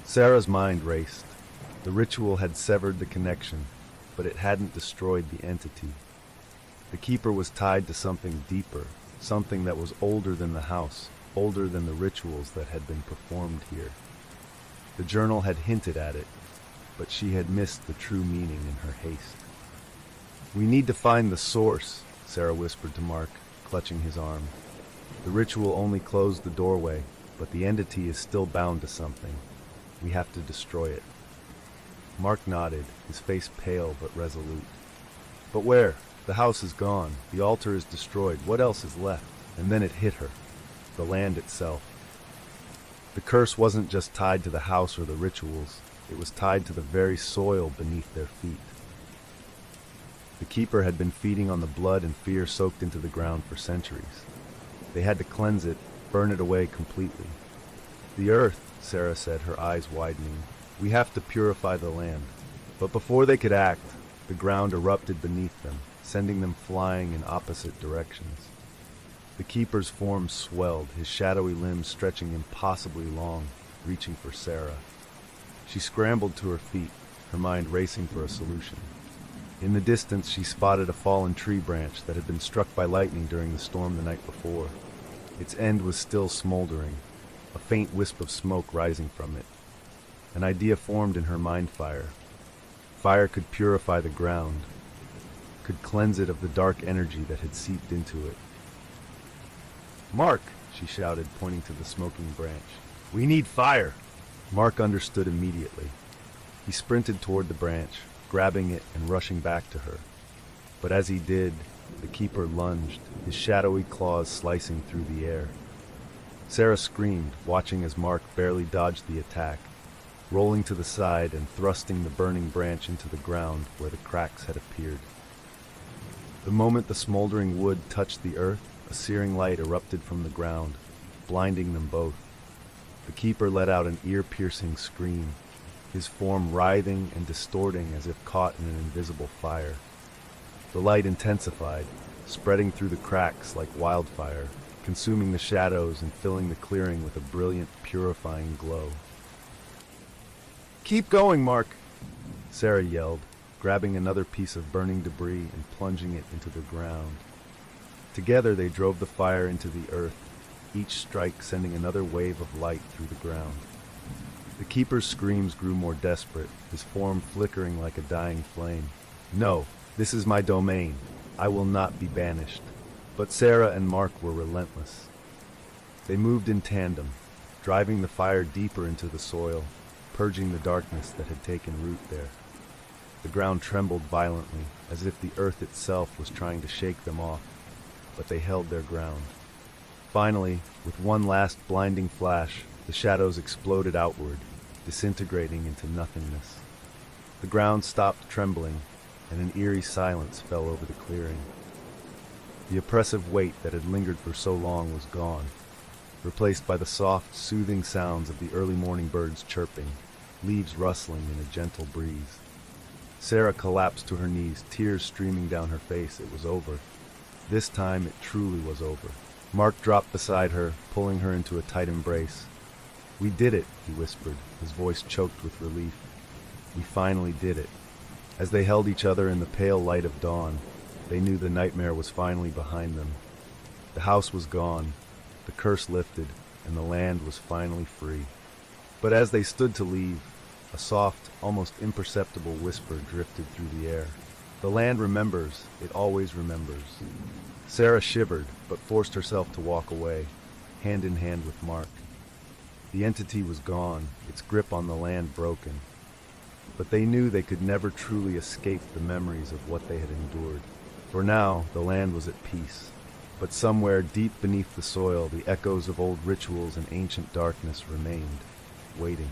Sarah's mind raced. The ritual had severed the connection, but it hadn't destroyed the entity. The Keeper was tied to something deeper, something that was older than the house, older than the rituals that had been performed here. The journal had hinted at it, but she had missed the true meaning in her haste. "We need to find the source," Sarah whispered to Mark, clutching his arm. "The ritual only closed the doorway, but the entity is still bound to something. We have to destroy it." Mark nodded, his face pale but resolute. "But where? The house is gone. The altar is destroyed. What else is left?" And then it hit her. The land itself. The curse wasn't just tied to the house or the rituals. It was tied to the very soil beneath their feet. The Keeper had been feeding on the blood and fear soaked into the ground for centuries. They had to cleanse it, burn it away completely. "The earth," Sarah said, her eyes widening. "We have to purify the land." But before they could act, the ground erupted beneath them, sending them flying in opposite directions. The Keeper's form swelled, his shadowy limbs stretching impossibly long, reaching for Sarah. She scrambled to her feet, her mind racing for a solution. In the distance, she spotted a fallen tree branch that had been struck by lightning during the storm the night before. Its end was still smoldering, a faint wisp of smoke rising from it. An idea formed in her mind fire. Fire could purify the ground, could cleanse it of the dark energy that had seeped into it. "Mark!" she shouted, pointing to the smoking branch. "We need fire!" Mark understood immediately. He sprinted toward the branch, grabbing it and rushing back to her. But as he did, the Keeper lunged, his shadowy claws slicing through the air. Sarah screamed, watching as Mark barely dodged the attack, rolling to the side and thrusting the burning branch into the ground where the cracks had appeared. The moment the smoldering wood touched the earth, a searing light erupted from the ground, blinding them both. The keeper let out an ear-piercing scream, his form writhing and distorting as if caught in an invisible fire. The light intensified, spreading through the cracks like wildfire, consuming the shadows and filling the clearing with a brilliant, purifying glow. "Keep going, Mark!" Sarah yelled, grabbing another piece of burning debris and plunging it into the ground. Together they drove the fire into the earth, each strike sending another wave of light through the ground. The keeper's screams grew more desperate, his form flickering like a dying flame. "No, this is my domain. I will not be banished." But Sarah and Mark were relentless. They moved in tandem, driving the fire deeper into the soil, purging the darkness that had taken root there. The ground trembled violently, as if the earth itself was trying to shake them off, but they held their ground. Finally, with one last blinding flash, the shadows exploded outward, disintegrating into nothingness. The ground stopped trembling, and an eerie silence fell over the clearing. The oppressive weight that had lingered for so long was gone, replaced by the soft, soothing sounds of the early morning birds chirping, leaves rustling in a gentle breeze. Sarah collapsed to her knees, tears streaming down her face. It was over. This time it truly was over. Mark dropped beside her, pulling her into a tight embrace. "We did it," he whispered, his voice choked with relief. "We finally did it." As they held each other in the pale light of dawn, they knew the nightmare was finally behind them. The house was gone, the curse lifted, and the land was finally free. But as they stood to leave, a soft, almost imperceptible whisper drifted through the air. "The land remembers, it always remembers." Sarah shivered, but forced herself to walk away, hand in hand with Mark. The entity was gone, its grip on the land broken. But they knew they could never truly escape the memories of what they had endured. For now, the land was at peace. But somewhere deep beneath the soil, the echoes of old rituals and ancient darkness remained, waiting.